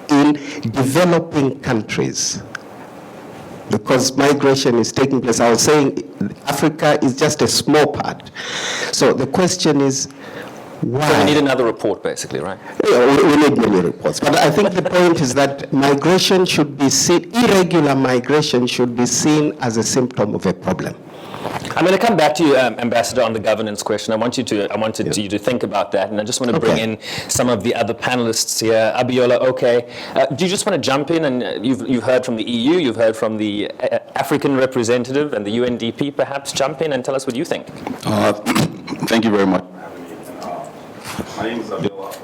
in developing countries, because migration is taking place. I was saying Africa is just a small part. So the question is, why? So we need another report, basically, right? Yeah, we need many reports. But I think the point is that migration should be seen, irregular migration should be seen as a symptom of a problem. I'm going to come back to you, Ambassador, on the governance question. I wanted you to think about that, and I just want to bring in some of the other panelists here. Abiola, okay. Do you just want to jump in? And you've heard from the EU, you've heard from the African representative and the UNDP. Perhaps jump in and tell us what you think. Thank you very much. My name is Abiola.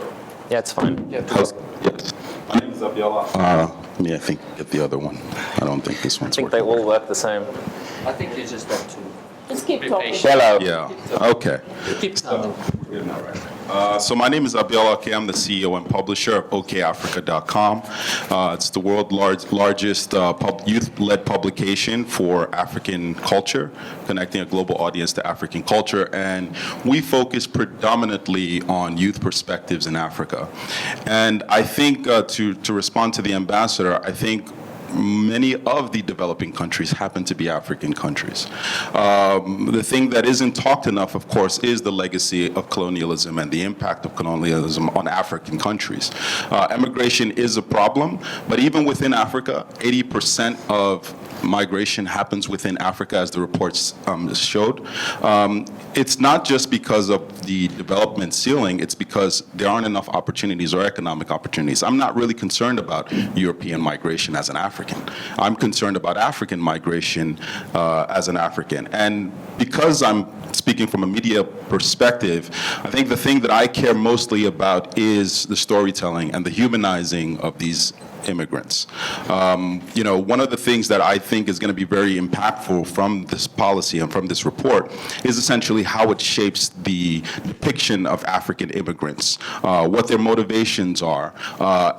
Yeah, it's fine. Yes. My name is Abiola. I think get the other one. I don't think this one's I think they working. all work the same. I think you just have to Just keep talking. Hello. Yeah, okay. keep sounding. So my name is Abiola Ake. I'm the CEO and publisher of okafrica.com. It's the world's largest youth-led publication for African culture, connecting a global audience to African culture. And we focus predominantly on youth perspectives in Africa. And I think to respond to the ambassador, I think many of the developing countries happen to be African countries. The thing that isn't talked enough, of course, is the legacy of colonialism and the impact of colonialism on African countries. Immigration is a problem, but even within Africa, 80% of migration happens within Africa, as the reports showed. It's not just because of the development ceiling, it's because there aren't enough opportunities or economic opportunities. I'm not really concerned about European migration as an African. I'm concerned about African migration as an African. And because I'm speaking from a media perspective, I think the thing that I care mostly about is the storytelling and the humanizing of these immigrants. One of the things that I think is going to be very impactful from this policy and from this report is essentially how it shapes the depiction of African immigrants, what their motivations are.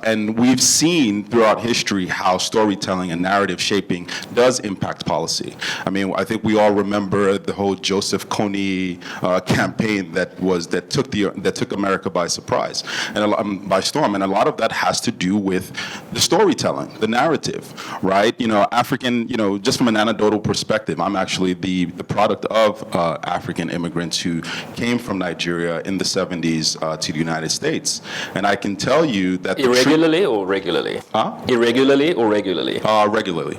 And we've seen throughout history how storytelling and narrative shaping does impact policy. I mean, I think we all remember the whole Joseph Kony campaign that took America by surprise and by storm. And a lot of that has to do with the storytelling, the narrative, right? African, just from an anecdotal perspective, I'm actually the product of African immigrants who came from Nigeria in the 70s to the United States. And I can tell you that Irregularly or regularly? Irregularly or regularly? Regularly.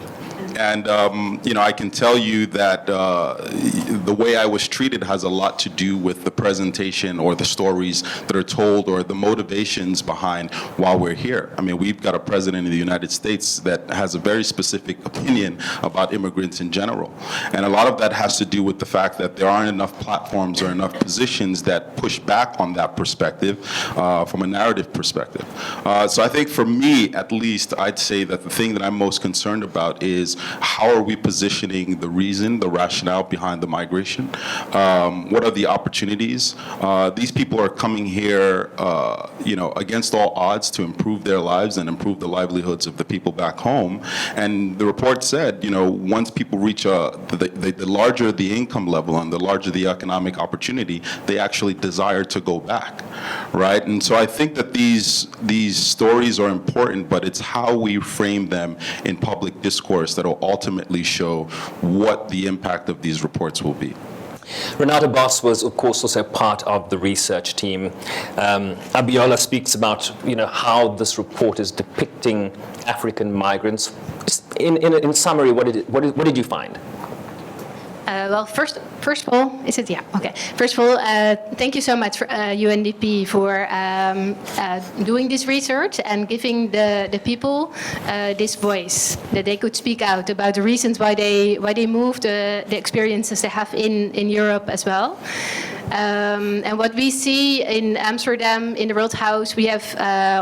And, I can tell you that the way I was treated has a lot to do with the presentation or the stories that are told or the motivations behind why we're here. I mean, we've got a president in the United States that has a very specific opinion about immigrants in general. And a lot of that has to do with the fact that there aren't enough platforms or enough positions that push back on that perspective from a narrative perspective. So I think for me, at least, I'd say that the thing that I'm most concerned about is how are we positioning the reason, the rationale behind the migration? What are the opportunities? These people are coming here, against all odds to improve their lives and improve the livelihoods of the people back home. And the report said, once people reach the larger the income level and the larger the economic opportunity, they actually desire to go back, right? And so I think that these stories are important, but it's how we frame them in public discourse that will ultimately show what the impact of these reports will be. Renata Boss was, of course, also part of the research team. Abiola speaks about, how this report is depicting African migrants. In summary, what did you find? Well, first of all, is it? Yeah, okay. First of all, thank you so much for UNDP for doing this research and giving the people this voice, that they could speak out about the reasons why they moved, the experiences they have in Europe as well. And what we see in Amsterdam, in the World House, we have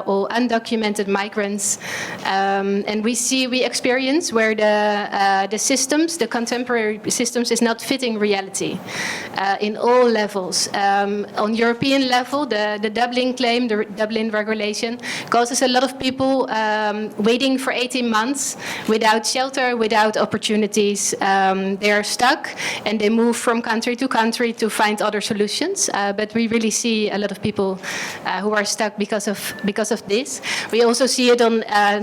all undocumented migrants. And we experience where the systems, the contemporary systems, is not fitting reality in all levels. On European level, the Dublin claim, the Dublin regulation, causes a lot of people waiting for 18 months without shelter, without opportunities. They are stuck and they move from country to country to find other solutions. But we really see a lot of people who are stuck because of this. We also see it on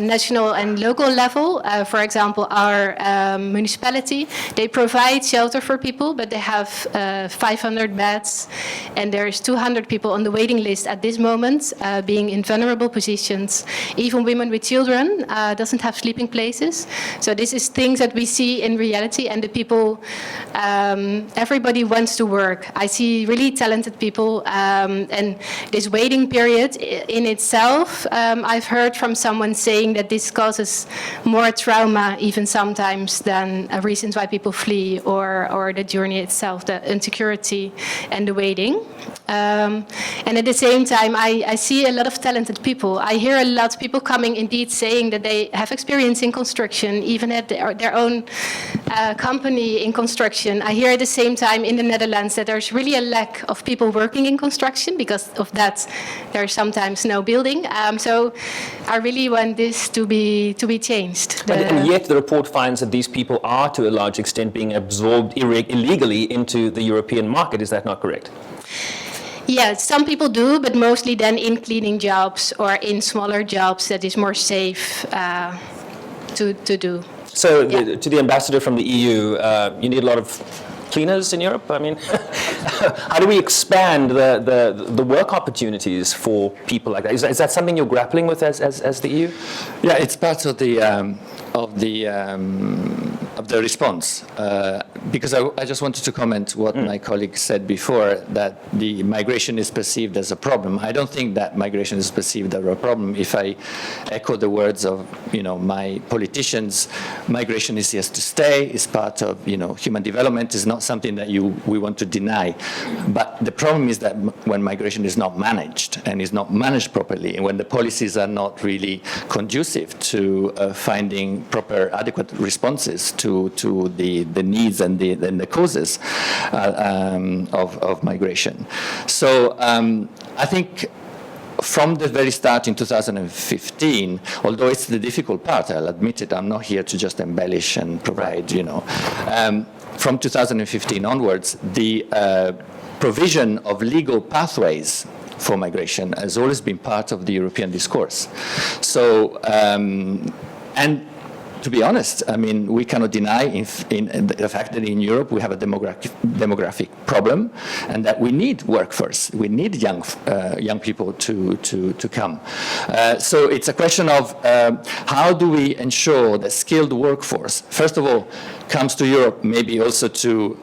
national and local level. For example, our municipality, they provide shelter for people, but they have 500 beds, and there's 200 people on the waiting list at this moment, being in vulnerable positions. Even women with children doesn't have sleeping places. So this is things that we see in reality, and the people, everybody wants to work. I see really talented people, and this waiting period in itself, I've heard from someone saying that this causes more trauma even sometimes than reasons why people flee, or the journey itself, the insecurity and the waiting. And at the same time, I see a lot of talented people. I hear a lot of people coming indeed saying that they have experience in construction, even at their own company in construction. I hear at the same time in the Netherlands that there's really a lack of people working in construction. Because of that, there's sometimes no building. So I really want this to be changed. And yet the report finds that these people are to a large extent being absorbed illegally into the European market. Is that not correct? Yeah, some people do, but mostly then in cleaning jobs or in smaller jobs that is more safe to do. So to the ambassador from the EU, you need a lot of cleaners in Europe? I mean, how do we expand the work opportunities for people like that? Is that something you're grappling with as the EU? Yeah, it's part of the response. Because I just wanted to comment what my colleague said before, that the migration is perceived as a problem. I don't think that migration is perceived as a problem. If I echo the words of my politicians, migration is here to stay. It's part of human development. It's not something that we want to deny. But the problem is that when migration is not managed and is not managed properly, and when the policies are not really conducive to finding proper, adequate responses to the needs and the causes of migration. So I think from the very start in 2015, although it's the difficult part, I'll admit it, I'm not here to just embellish and provide, from 2015 onwards, the provision of legal pathways for migration has always been part of the European discourse. So, and to be honest, I mean, we cannot deny in the fact that in Europe we have a demographic problem, and that we need workforce. We need young people to come. So it's a question of how do we ensure that skilled workforce, first of all, comes to Europe, maybe also to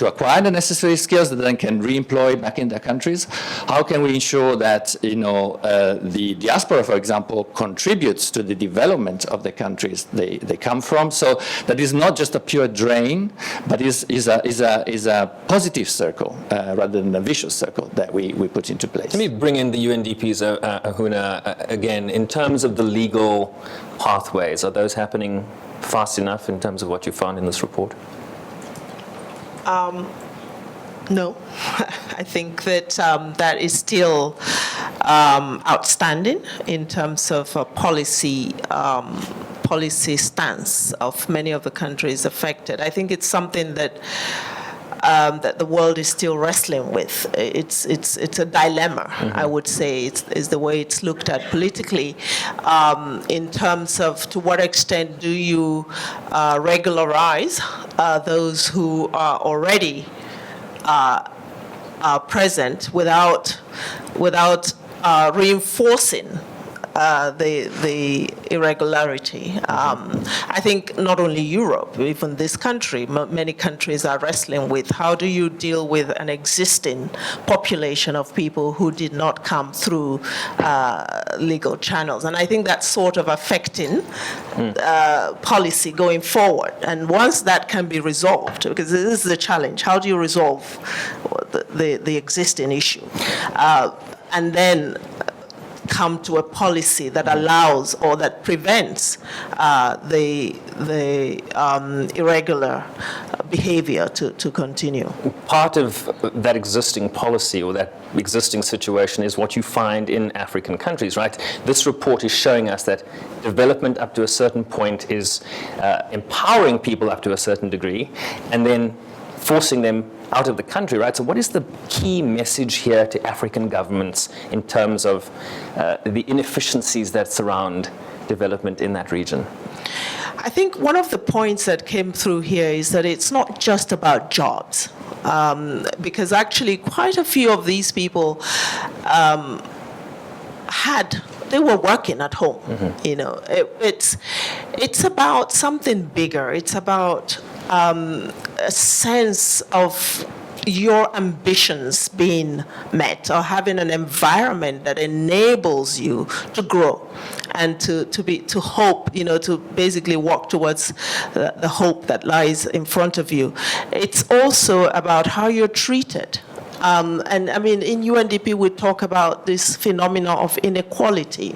acquire the necessary skills that then can re-employ back in their countries. How can we ensure that the diaspora, for example, contributes to the development of the countries they come from? So that is not just a pure drain, but is a positive circle rather than a vicious circle that we put into place. Let me bring in the UNDP's Ahuna again. In terms of the legal pathways, are those happening fast enough in terms of what you found in this report? No, I think that that is still outstanding in terms of policy stance of many of the countries affected. I think it's something that that the world is still wrestling with. It's a dilemma, I would say, is the way it's looked at politically, in terms of to what extent do you regularize those who are already present without reinforcing the irregularity. I think not only Europe, even this country, many countries are wrestling with how do you deal with an existing population of people who did not come through legal channels. And I think that's sort of affecting policy going forward. And once that can be resolved, because this is the challenge, how do you resolve the existing issue? And then come to a policy that allows or that prevents the irregular behavior to continue. Part of that existing policy or that existing situation is what you find in African countries, right? This report is showing us that development up to a certain point is empowering people up to a certain degree and then forcing them out of the country, right? So what is the key message here to African governments in terms of the inefficiencies that surround development in that region? I think one of the points that came through here is that it's not just about jobs, because actually quite a few of these people they were working at home. You know, it's about something bigger. It's about a sense of your ambitions being met or having an environment that enables you to grow and to hope, you know, to basically walk towards the hope that lies in front of you. It's also about how you're treated. And I mean, in UNDP, we talk about this phenomena of inequality,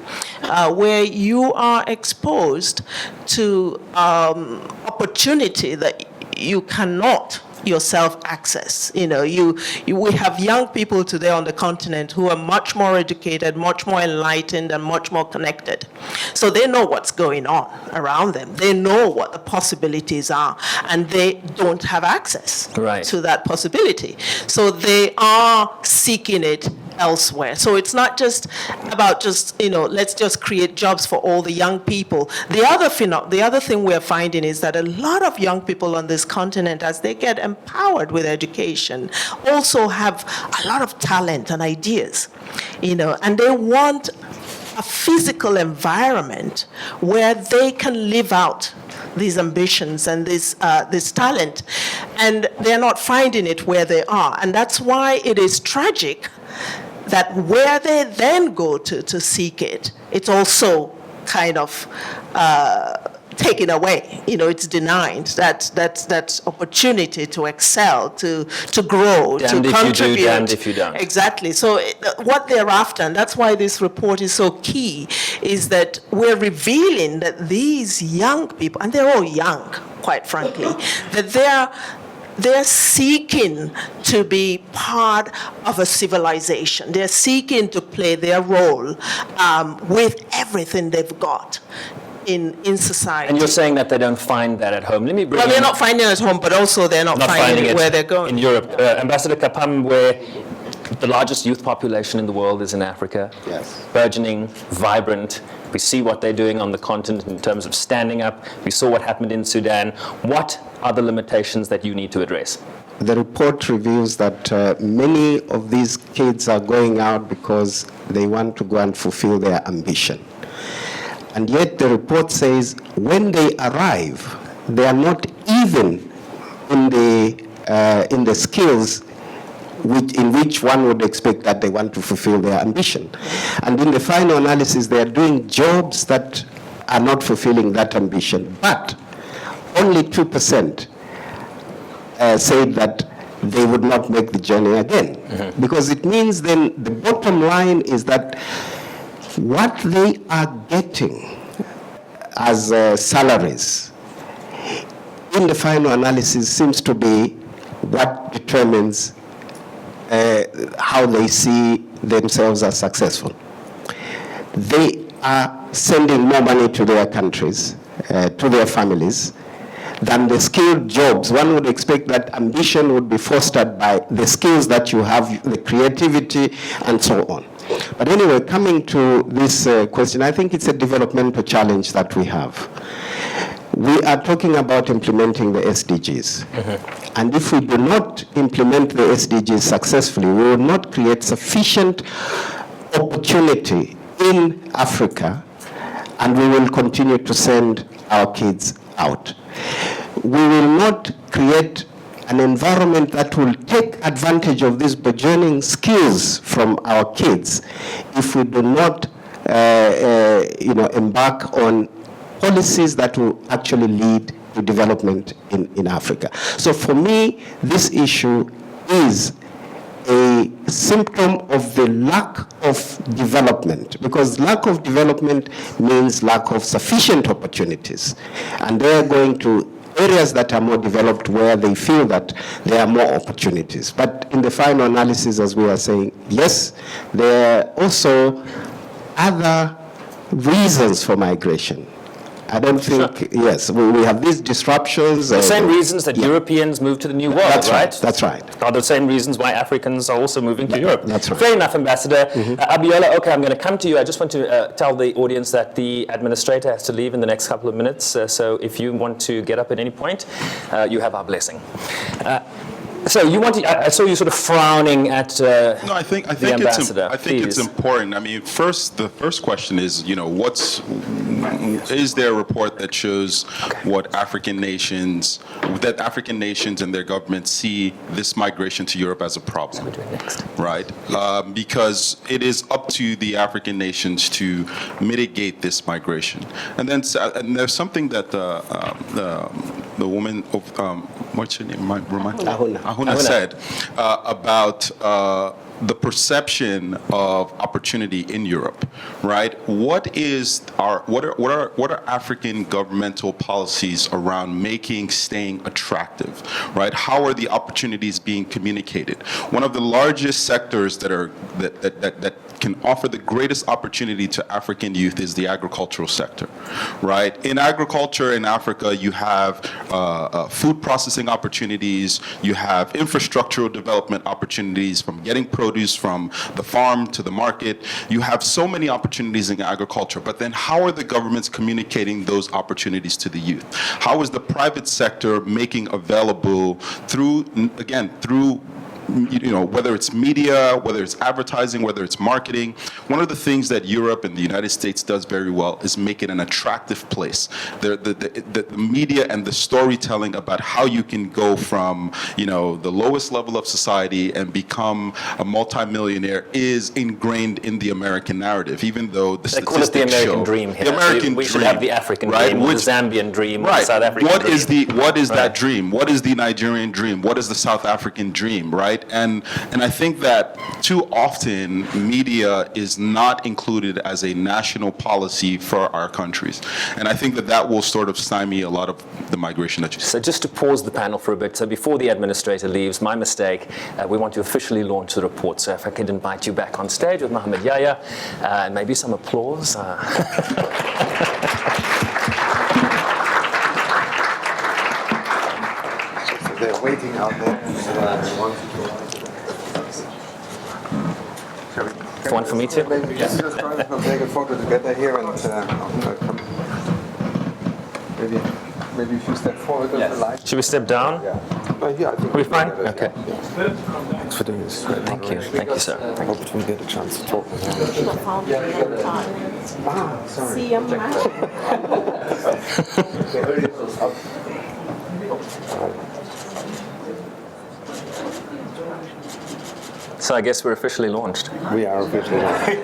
where you are exposed to opportunity that you cannot yourself access. You know, we have young people today on the continent who are much more educated, much more enlightened, and much more connected. So they know what's going on around them. They know what the possibilities are, and they don't have access to that possibility. So they are seeking it elsewhere. So it's not just about let's just create jobs for all the young people. The other thing we're finding is that a lot of young people on this continent, as they get empowered with education, also have a lot of talent and ideas, and they want a physical environment where they can live out these ambitions and this talent, and they're not finding it where they are. And that's why it is tragic that where they then go to seek it, it's also kind of taken away. It's denied that opportunity to excel, to grow, damned to contribute. If you do, damned if you don't. Exactly. So what they're after, and that's why this report is so key, is that we're revealing that these young people, and they're all young, quite frankly, that they're seeking to be part of a civilization. They're seeking to play their role with everything they've got in society. And you're saying that they don't find that at home. Let me bring Well, they're not finding it at home, but also they're not finding it where they're going. In Europe. Ambassador Kapam, where the largest youth population in the world is in Africa. Yes. Burgeoning, vibrant. We see what they're doing on the continent in terms of standing up. We saw what happened in Sudan. What are the limitations that you need to address? The report reveals that many of these kids are going out because they want to go and fulfill their ambition. And yet the report says when they arrive, they are not even in the skills in which one would expect that they want to fulfill their ambition. And in the final analysis, they are doing jobs that are not fulfilling that ambition. But only 2% said that they would not make the journey again. Mm-hmm. Because it means then the bottom line is that what they are getting as salaries in the final analysis seems to be what determines how they see themselves as successful. They are sending more money to their countries, to their families, than the skilled jobs. One would expect that ambition would be fostered by the skills that you have, the creativity, and so on. But anyway, coming to this question, I think it's a developmental challenge that we have. We are talking about implementing the SDGs. Mm-hmm. And if we do not implement the SDGs successfully, we will not create sufficient opportunity in Africa and we will continue to send our kids out. We will not create an environment that will take advantage of these burgeoning skills from our kids if we do not embark on policies that will actually lead to development in Africa. So for me, this issue is a symptom of the lack of development, because lack of development means lack of sufficient opportunities. And they're going to areas that are more developed where they feel that there are more opportunities. But in the final analysis, as we are saying, yes, there are also other reasons for migration. I don't think, yes, we have these disruptions. The same reasons that Europeans move to the New World, That's right? That's right. Are the same reasons why Africans are also moving to Europe. That's right. Fair enough, Ambassador. Abiola, okay, I'm going to come to you. I just want to tell the audience that the administrator has to leave in the next couple of minutes. So if you want to get up at any point, you have our blessing. So you want to, I saw you sort of frowning at No, I think the ambassador. I think it's important. I mean, the first question is, is there a report that shows what African nations and their governments see this migration to Europe as a problem, right? Because it is up to the African nations to mitigate this migration. And then and there's something that the woman of what's her name? Ahuna said about the perception of opportunity in Europe, right? What are African governmental policies around staying attractive, right? How are the opportunities being communicated? One of the largest sectors that can offer the greatest opportunity to African youth is the agricultural sector, right? In agriculture in Africa, you have food processing opportunities, you have infrastructural development opportunities from getting produce from the farm to the market. You have so many opportunities in agriculture, but then how are the governments communicating those opportunities to the youth? How is the private sector making available through whether it's media, whether it's advertising, whether it's marketing? One of the things that Europe and the United States does very well is make it an attractive place. The media and the storytelling about how you can go from, the lowest level of society and become a multimillionaire is ingrained in the American narrative, even though the they call it the American dream here. The American we dream, should have the African dream, or the Zambian dream, or the South African dream. What is that dream? What is the Nigerian dream? What is the South African dream, right? And I think that too often media is not included as a national policy for our countries. And I think that will sort of stymie a lot of the migration that you see. So just to pause the panel for a bit, so before the administrator leaves, my mistake, we want to officially launch the report. So if I could invite you back on stage with Mohamed Yahya, and maybe some applause. They're waiting out there and want to go. One for me too? Maybe just try to take a photo together here and maybe if you step forward of the light. Should we step down? Yeah, I think Are we fine? Okay. Thanks for doing this. Thank you, sir. I hope we get a chance to talk. Sorry. So I guess we're officially launched. We are officially launched.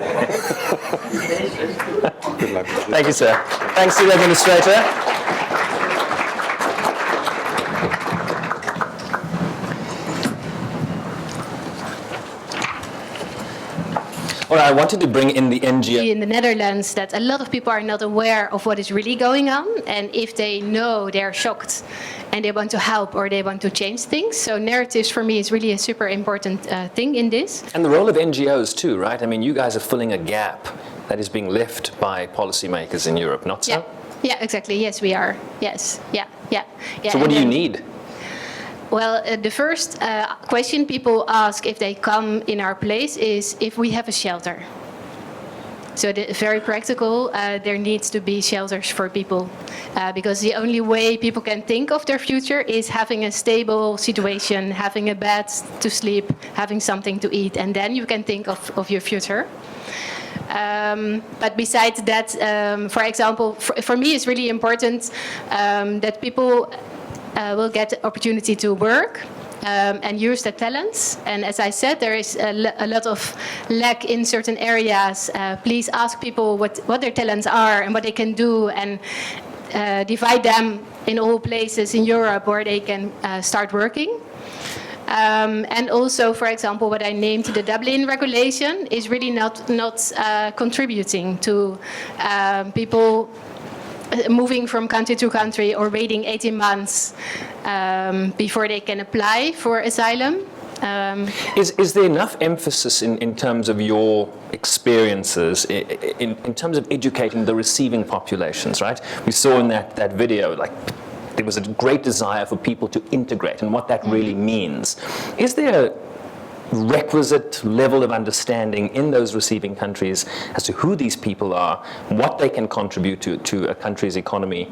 Good luck. Thank you, sir. Thanks to the administrator. All right, I wanted to bring in the NGO. In the Netherlands, that a lot of people are not aware of what is really going on, and if they know, they're shocked, and they want to help or they want to change things. So narratives for me is really a super important thing in this. And the role of NGOs too, right? I mean, you guys are filling a gap that is being left by policymakers in Europe, not so? Yeah, exactly. Yes, we are. Yes, yeah. So what do you need? Well, the first question people ask if they come in our place is if we have a shelter. So very practical, there needs to be shelters for people because the only way people can think of their future is having a stable situation, having a bed to sleep, having something to eat, and then you can think of your future. But besides that, for example, for me, it's really important that people will get the opportunity to work and use their talents. And as I said, there is a lot of lack in certain areas. Please ask people what their talents are and what they can do, and divide them in all places in Europe where they can start working. And also, for example, what I named the Dublin regulation is really not contributing to people moving from country to country or waiting 18 months before they can apply for asylum. Is there enough emphasis in terms of your experiences in terms of educating the receiving populations, right? We saw in that video, like, there was a great desire for people to integrate and what that really means. Is there a requisite level of understanding in those receiving countries as to who these people are, what they can contribute to a country's economy,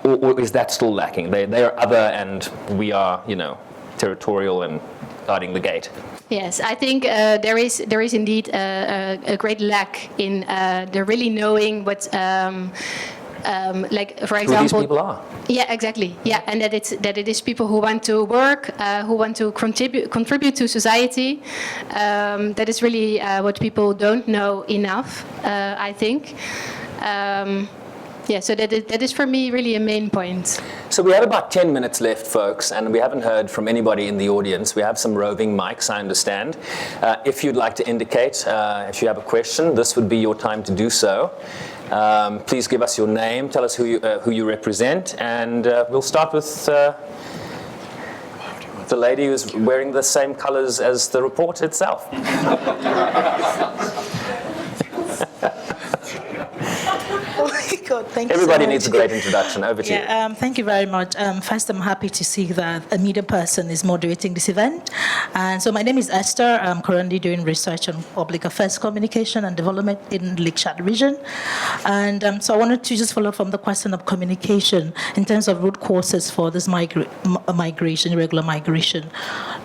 or is that still lacking? They are other and we are, territorial and guarding the gate? Yes, I think there is indeed a great lack in the really knowing what, like, for example, who these people are. Yeah, exactly. Yeah, and that it is people who want to work, who want to contribute to society. That is really what people don't know enough, I think. Yeah, so that is for me really a main point. So we have about 10 minutes left, folks, and we haven't heard from anybody in the audience. We have some roving mics, I understand. If you'd like to indicate, if you have a question, this would be your time to do so. Please give us your name, tell us who you represent, and we'll start with the lady who's wearing the same colors as the report itself. God, thank Everybody you so needs a great introduction. Over to you. Thank you very much. First, I'm happy to see that a media person is moderating this event. And so my name is Esther. I'm currently doing research on public affairs communication and development in Lake Chad region. And so I wanted to just follow up from the question of communication in terms of root causes for this migration, irregular migration.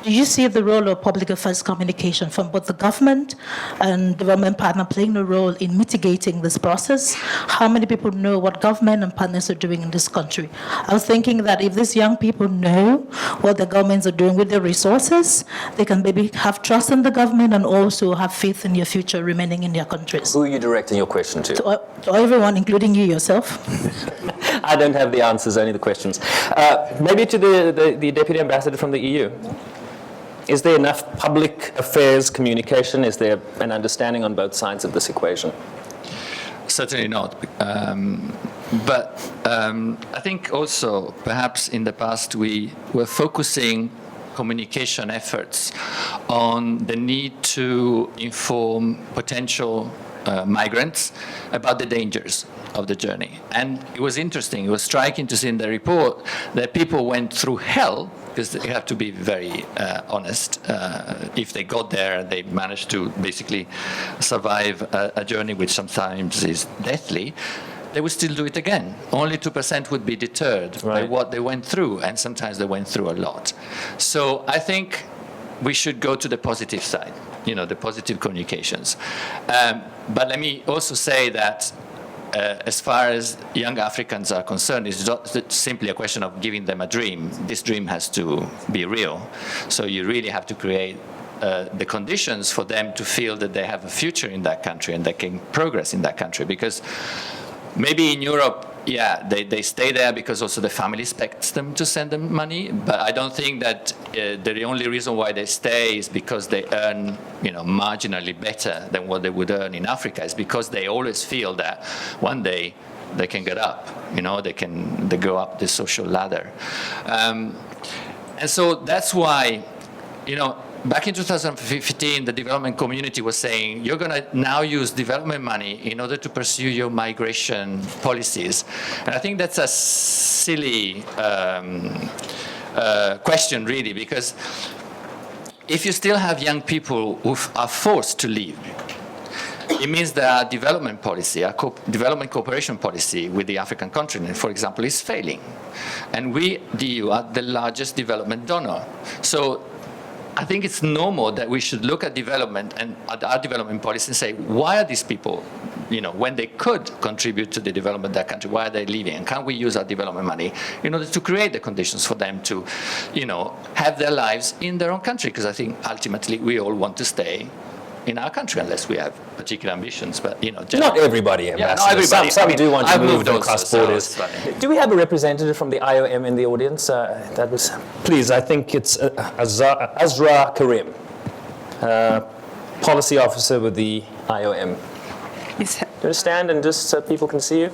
Do you see the role of public affairs communication from both the government and development partner playing a role in mitigating this process? How many people know what government and partners are doing in this country? I was thinking that if these young people know what the governments are doing with their resources, they can maybe have trust in the government and also have faith in their future remaining in their countries. Who are you directing your question to? To everyone, including you yourself. I don't have the answers, only the questions. Maybe to the Deputy Ambassador from the EU. Is there enough public affairs communication? Is there an understanding on both sides of this equation? Certainly not. But I think also perhaps in the past we were focusing communication efforts on the need to inform potential migrants about the dangers of the journey. And it was interesting, it was striking to see in the report that people went through hell, because they have to be very honest. If they got there, they managed to basically survive a journey which sometimes is deathly, they would still do it again. Only 2% would be deterred by what they went through, and sometimes they went through a lot. So I think we should go to the positive side, the positive communications. But let me also say that as far as young Africans are concerned, it's not simply a question of giving them a dream. This dream has to be real. So you really have to create the conditions for them to feel that they have a future in that country and they can progress in that country. Because maybe in Europe, they stay there because also the family expects them to send them money. But I don't think that the only reason why they stay is because they earn, marginally better than what they would earn in Africa. It's because they always feel that one day they can get up, they go up the social ladder. And so that's why, back in 2015, the development community was saying, you're going to now use development money in order to pursue your migration policies. And I think that's a silly question, really, because if you still have young people who are forced to leave, it means that our development policy, our development cooperation policy with the African continent, for example, is failing. And we, the EU, are the largest development donor. So I think it's normal that we should look at development and at our development policy and say, why are these people, when they could contribute to the development of their country, why are they leaving? And can we use our development money in order to create the conditions for them to, have their lives in their own country? Because I think ultimately we all want to stay in our country unless we have particular ambitions, but Not everybody, Yeah, Ambassador. not everybody. Some do want to I've move moved also, across so borders. it's funny. Do we have a representative from the IOM in the audience? Please, I think it's Azra Karim, policy officer with the IOM. Yes. Do you stand and just so people can see you?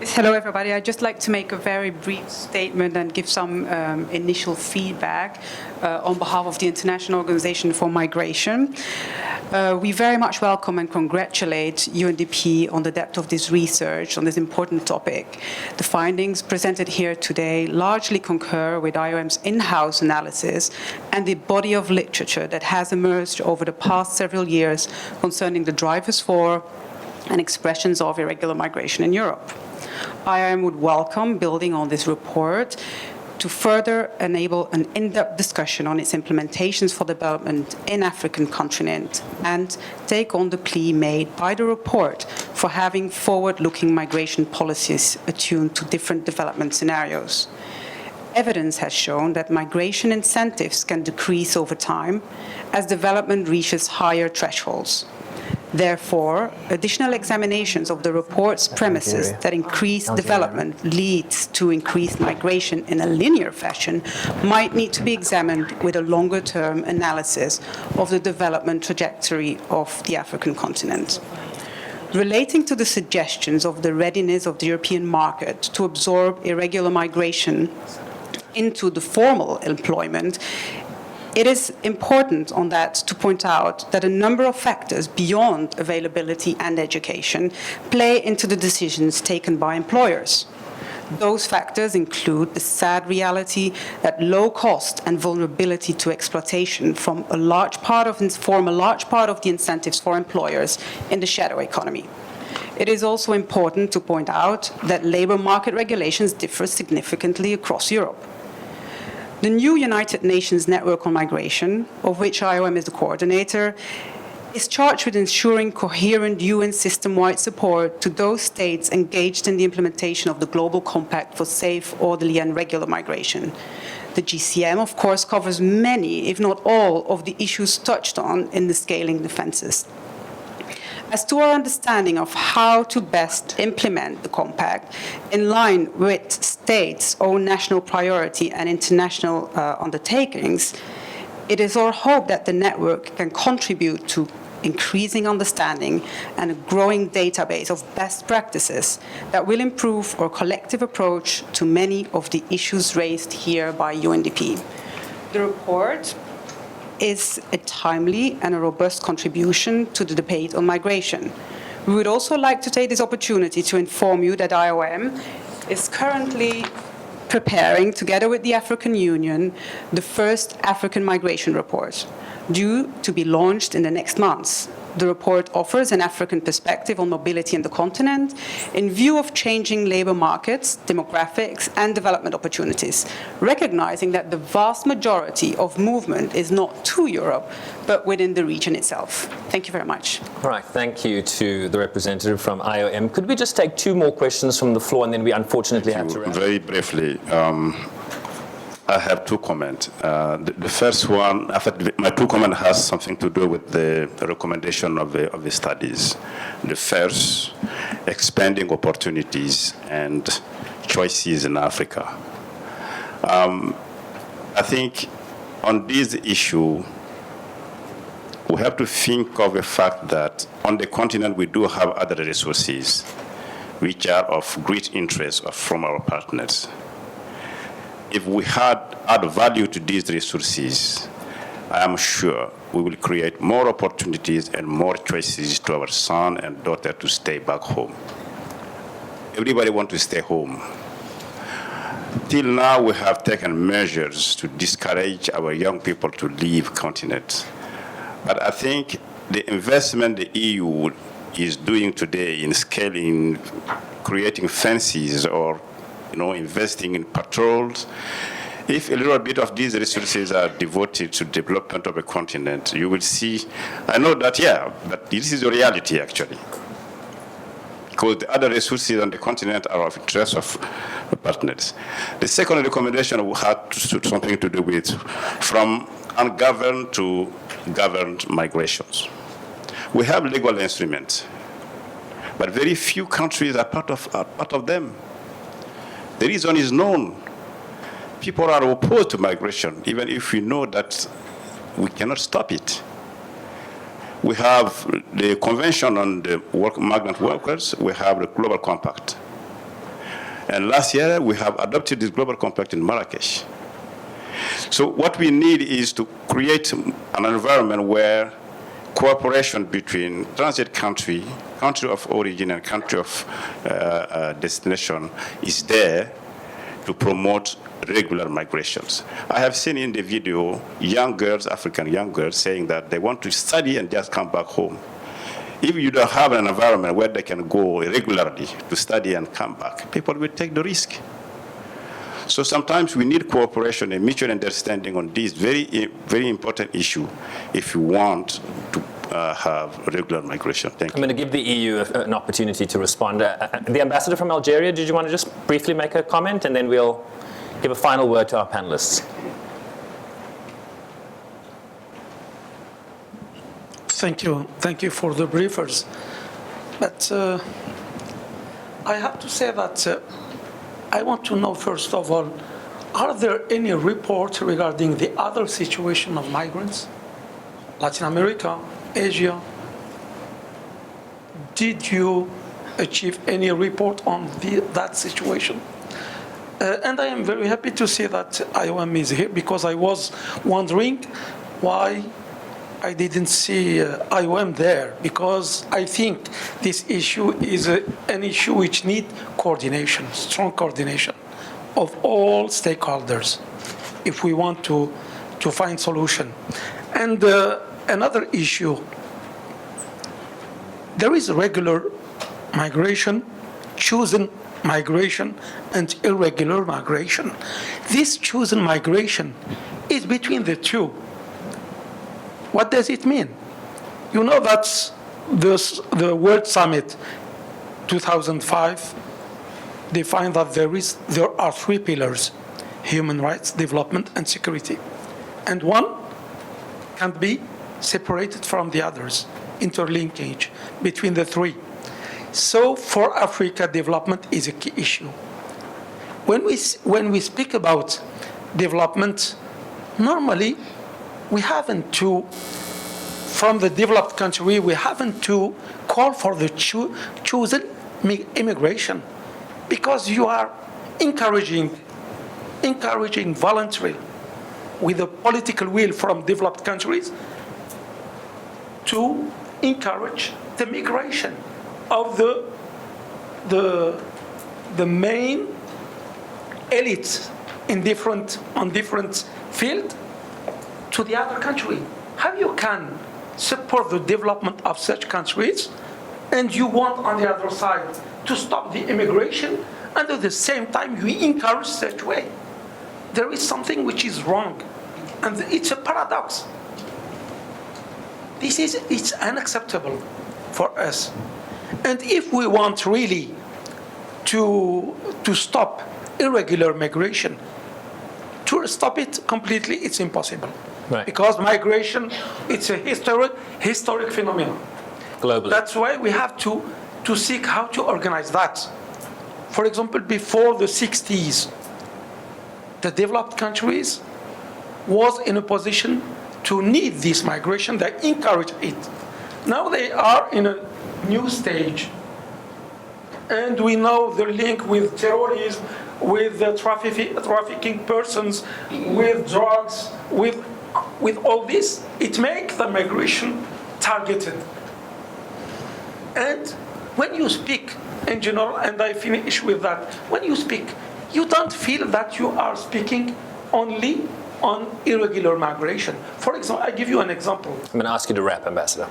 Hello, everybody. I'd just like to make a very brief statement and give some initial feedback on behalf of the International Organization for Migration. We very much welcome and congratulate UNDP on the depth of this research on this important topic. The findings presented here today largely concur with IOM's in-house analysis and the body of literature that has emerged over the past several years concerning the drivers for and expressions of irregular migration in Europe. IOM would welcome building on this report to further enable an in-depth discussion on its implementations for development in African continent and take on the plea made by the report for having forward-looking migration policies attuned to different development scenarios. Evidence has shown that migration incentives can decrease over time as development reaches higher thresholds. Therefore, additional examinations of the report's premises that increased development leads to increased migration in a linear fashion might need to be examined with a longer-term analysis of the development trajectory of the African continent. Relating to the suggestions of the readiness of the European market to absorb irregular migration into the formal employment, it is important on that to point out that a number of factors beyond availability and education play into the decisions taken by employers. Those factors include the sad reality that low cost and vulnerability to exploitation form a large part of the incentives for employers in the shadow economy. It is also important to point out that labor market regulations differ significantly across Europe. The new United Nations Network on Migration, of which IOM is the coordinator, is charged with ensuring coherent UN system-wide support to those states engaged in the implementation of the Global Compact for safe, orderly and regular migration. The GCM, of course, covers many, if not all, of the issues touched on in the scaling defenses. As to our understanding of how to best implement the compact in line with states' own national priority and international undertakings, it is our hope that the network can contribute to increasing understanding and a growing database of best practices that will improve our collective approach to many of the issues raised here by UNDP. The report is a timely and a robust contribution to the debate on migration. We would also like to take this opportunity to inform you that IOM is currently preparing, together with the African Union, the first African migration report, due to be launched in the next months. The report offers an African perspective on mobility in the continent in view of changing labor markets, demographics, and development opportunities, recognizing that the vast majority of movement is not to Europe, but within the region itself. Thank you very much. All right, thank you to the representative from IOM. Could we just take two more questions from the floor, and then we unfortunately have to wrap? Very briefly, I have two comments. The first one, my two comments has something to do with the recommendation of the studies. The first, expanding opportunities and choices in Africa. I think on this issue, we have to think of the fact that on the continent we do have other resources which are of great interest from our partners. If we add value to these resources, I am sure we will create more opportunities and more choices to our son and daughter to stay back home. Everybody wants to stay home. Till now, we have taken measures to discourage our young people to leave continent. But I think the investment the EU is doing today in scaling, creating fences or investing in patrols If a little bit of these resources are devoted to development of a continent, you will see, I know that, yeah, but this is a reality actually. Because the other resources on the continent are of interest of partners. The second recommendation had something to do with from ungoverned to governed migrations. We have legal instruments, but very few countries are part of them. The reason is known. People are opposed to migration, even if we know that we cannot stop it. We have the Convention on the Migrant Workers, we have the Global Compact. And last year, we have adopted this Global Compact in Marrakesh. So what we need is to create an environment where cooperation between transit country, country of origin, and country of destination is there to promote regular migrations. I have seen in the video young girls, African young girls, saying that they want to study and just come back home. If you don't have an environment where they can go regularly to study and come back, people will take the risk. So sometimes we need cooperation and mutual understanding on this very, very important issue if you want to have regular migration. Thank you. I'm going to give the EU an opportunity to respond. The ambassador from Algeria, did you want to just briefly make a comment, and then we'll give a final word to our panelists? Thank you. Thank you for the briefers. But I have to say that I want to know, first of all, are there any reports regarding the other situation of migrants? Latin America, Asia? Did you achieve any report on that situation? And I am very happy to see that IOM is here, because I was wondering why I didn't see IOM there, because I think this issue is an issue which needs coordination, strong coordination of all stakeholders if we want to find solution. And another issue, there is regular migration, chosen migration, and irregular migration. This chosen migration is between the two. What does it mean? You know that the World Summit 2005 defined that there are three pillars: human rights, development, and security. And one can't be separated from the others, interlinkage between the three. So for Africa, development is a key issue. When we speak about development, normally we haven't to, from the developed country, we haven't to call for the chosen immigration, because you are encouraging voluntary, with a political will from developed countries, to encourage the migration of the main elites on different fields to the other country. How you can support the development of such countries, and you want on the other side to stop the immigration, and at the same time you encourage such way? There is something which is wrong, and it's a paradox. It's unacceptable for us. And if we want really to stop irregular migration, to stop it completely, it's impossible. Right. Because migration, it's a historic phenomenon. Globally. That's why we have to seek how to organize that. For example, before the 60s, the developed countries was in a position to need this migration. They encourage it. Now they are in a new stage. And we know the link with terrorism, with the trafficking persons, with drugs, with all this. It makes the migration targeted. And when you speak in general, and I finish with that, when you speak, you don't feel that you are speaking only on irregular migration. For example, I give you an example. I'm going to ask you to wrap, Ambassador.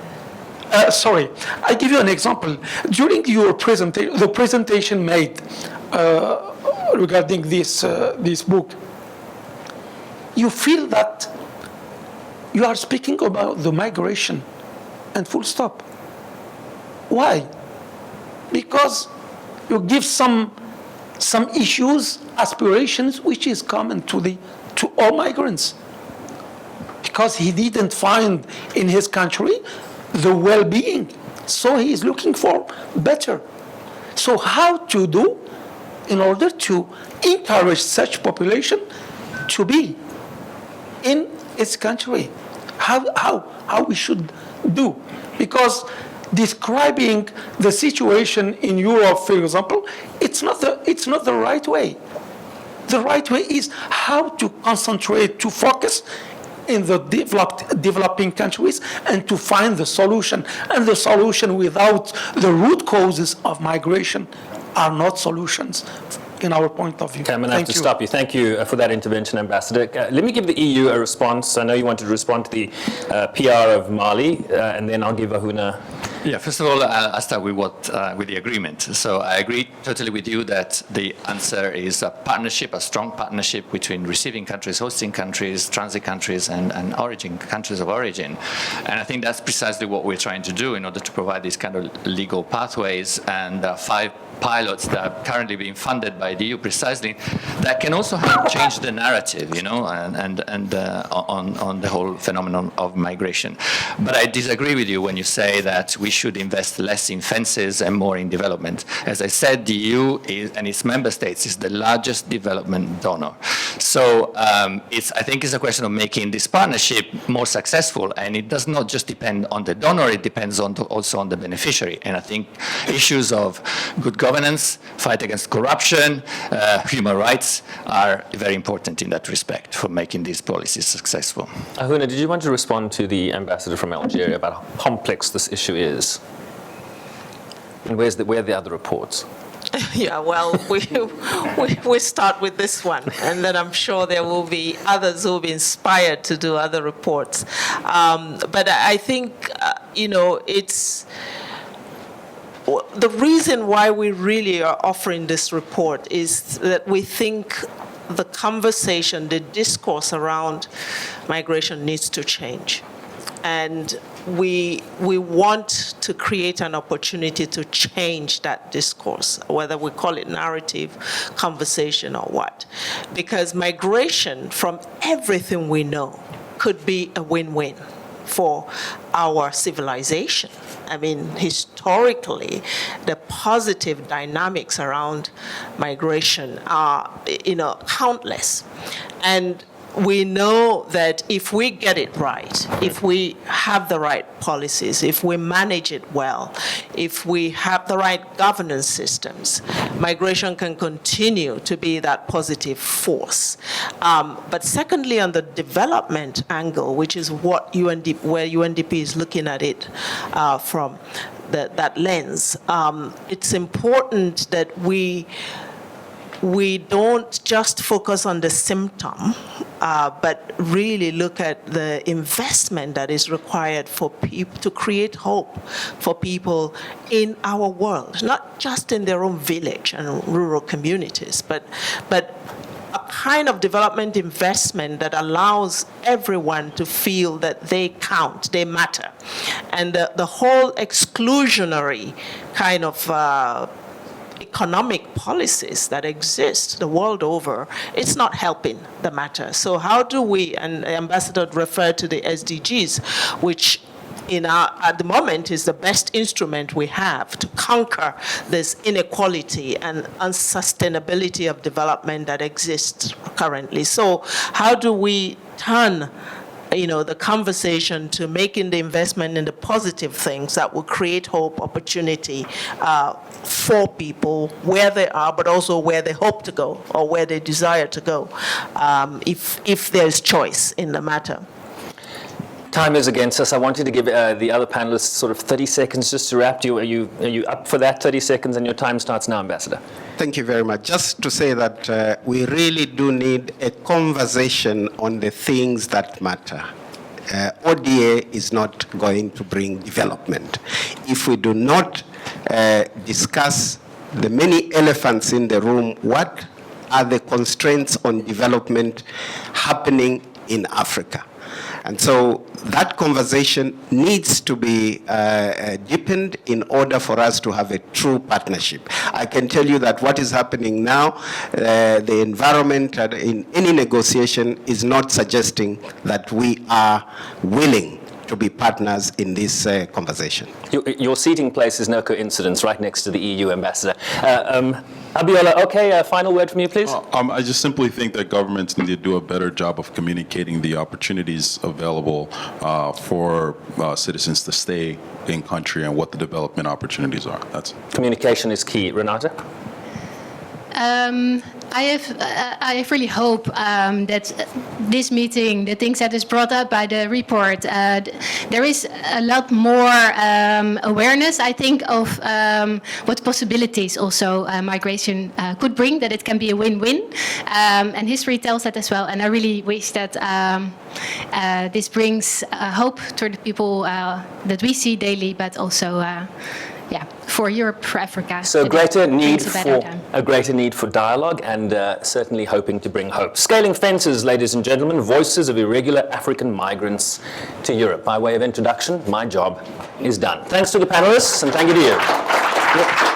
Sorry, I give you an example. During your presentation, the presentation made regarding this book, you feel that you are speaking about the migration and full stop. Why? Because you give some issues, aspirations, which is common to all migrants. Because he didn't find in his country the well-being, so he is looking for better. So how to do in order to encourage such population to be in its country? How we should do? Because describing the situation in Europe, for example, it's not the right way. The right way is how to concentrate, to focus in the developing countries and to find the solution. And the solution without the root causes of migration are not solutions in our point of view. Okay, I'm going to have to stop you. Thank you for that intervention, Ambassador. Let me give the EU a response. I know you wanted to respond to the PR of Mali, and then I'll give Ahuna. Yeah, first of all, I'll start with with the agreement. So I agree totally with you that the answer is a partnership, a strong partnership between receiving countries, hosting countries, transit countries, and countries of origin. And I think that's precisely what we're trying to do in order to provide these kind of legal pathways and 5 pilots that are currently being funded by the EU precisely that can also help change the narrative, and on the whole phenomenon of migration. But I disagree with you when you say that we should invest less in fences and more in development. As I said, the EU and its member states is the largest development donor. So I think it's a question of making this partnership more successful, and it does not just depend on the donor, it depends also on the beneficiary. And I think issues of good governance, fight against corruption, human rights are very important in that respect for making these policies successful. Ahuna, did you want to respond to the ambassador from Algeria about how complex this issue is? And where are the other reports? Yeah, well, we start with this one, and then I'm sure there will be others who will be inspired to do other reports. But I think, it's the reason why we really are offering this report is that we think the conversation, the discourse around migration needs to change. And we want to create an opportunity to change that discourse, whether we call it narrative, conversation, or what. Because migration, from everything we know, could be a win-win for our civilization. I mean, historically, the positive dynamics around migration are, countless. And we know that if we get it right, if we have the right policies, if we manage it well, if we have the right governance systems, migration can continue to be that positive force. But secondly, on the development angle, which is what where UNDP is looking at it from that lens, it's important that we don't just focus on the symptom, but really look at the investment that is required for people to create hope for people in our world, not just in their own village and rural communities, but a kind of development investment that allows everyone to feel that they count, they matter. And the whole exclusionary kind of economic policies that exist the world over, it's not helping the matter. So how do we, and the ambassador referred to the SDGs, which at the moment is the best instrument we have to conquer this inequality and unsustainability of development that exists currently. So how do we turn the conversation to making the investment in the positive things that will create hope, opportunity for people where they are, but also where they hope to go or where they desire to go, if there's choice in the matter. Time is against us. I wanted to give the other panelists sort of 30 seconds just to wrap. Are you up for that 30 seconds? And your time starts now, Ambassador. Thank you very much. Just to say that we really do need a conversation on the things that matter. ODA is not going to bring development. If we do not discuss the many elephants in the room, what are the constraints on development? happening in Africa. And so that conversation needs to be deepened in order for us to have a true partnership. I can tell you that what is happening now, the environment in any negotiation is not suggesting that we are willing to be partners in this conversation. Your seating place is no coincidence, right next to the EU ambassador. Abiola, okay, final word from you, please. I just simply think that governments need to do a better job of communicating the opportunities available for citizens to stay in country and what the development opportunities are. That's Communication is key. Renata? I really hope that this meeting, the things that is brought up by the report, there is a lot more awareness, I think, of what possibilities also migration could bring, that it can be a win-win. And history tells that as well. And I really wish that this brings hope to the people that we see daily, but also for Europe, for Africa. So a greater need for dialogue and certainly hoping to bring hope. Scaling fences, ladies and gentlemen, voices of irregular African migrants to Europe. By way of introduction, my job is done. Thanks to the panelists and thank you to you.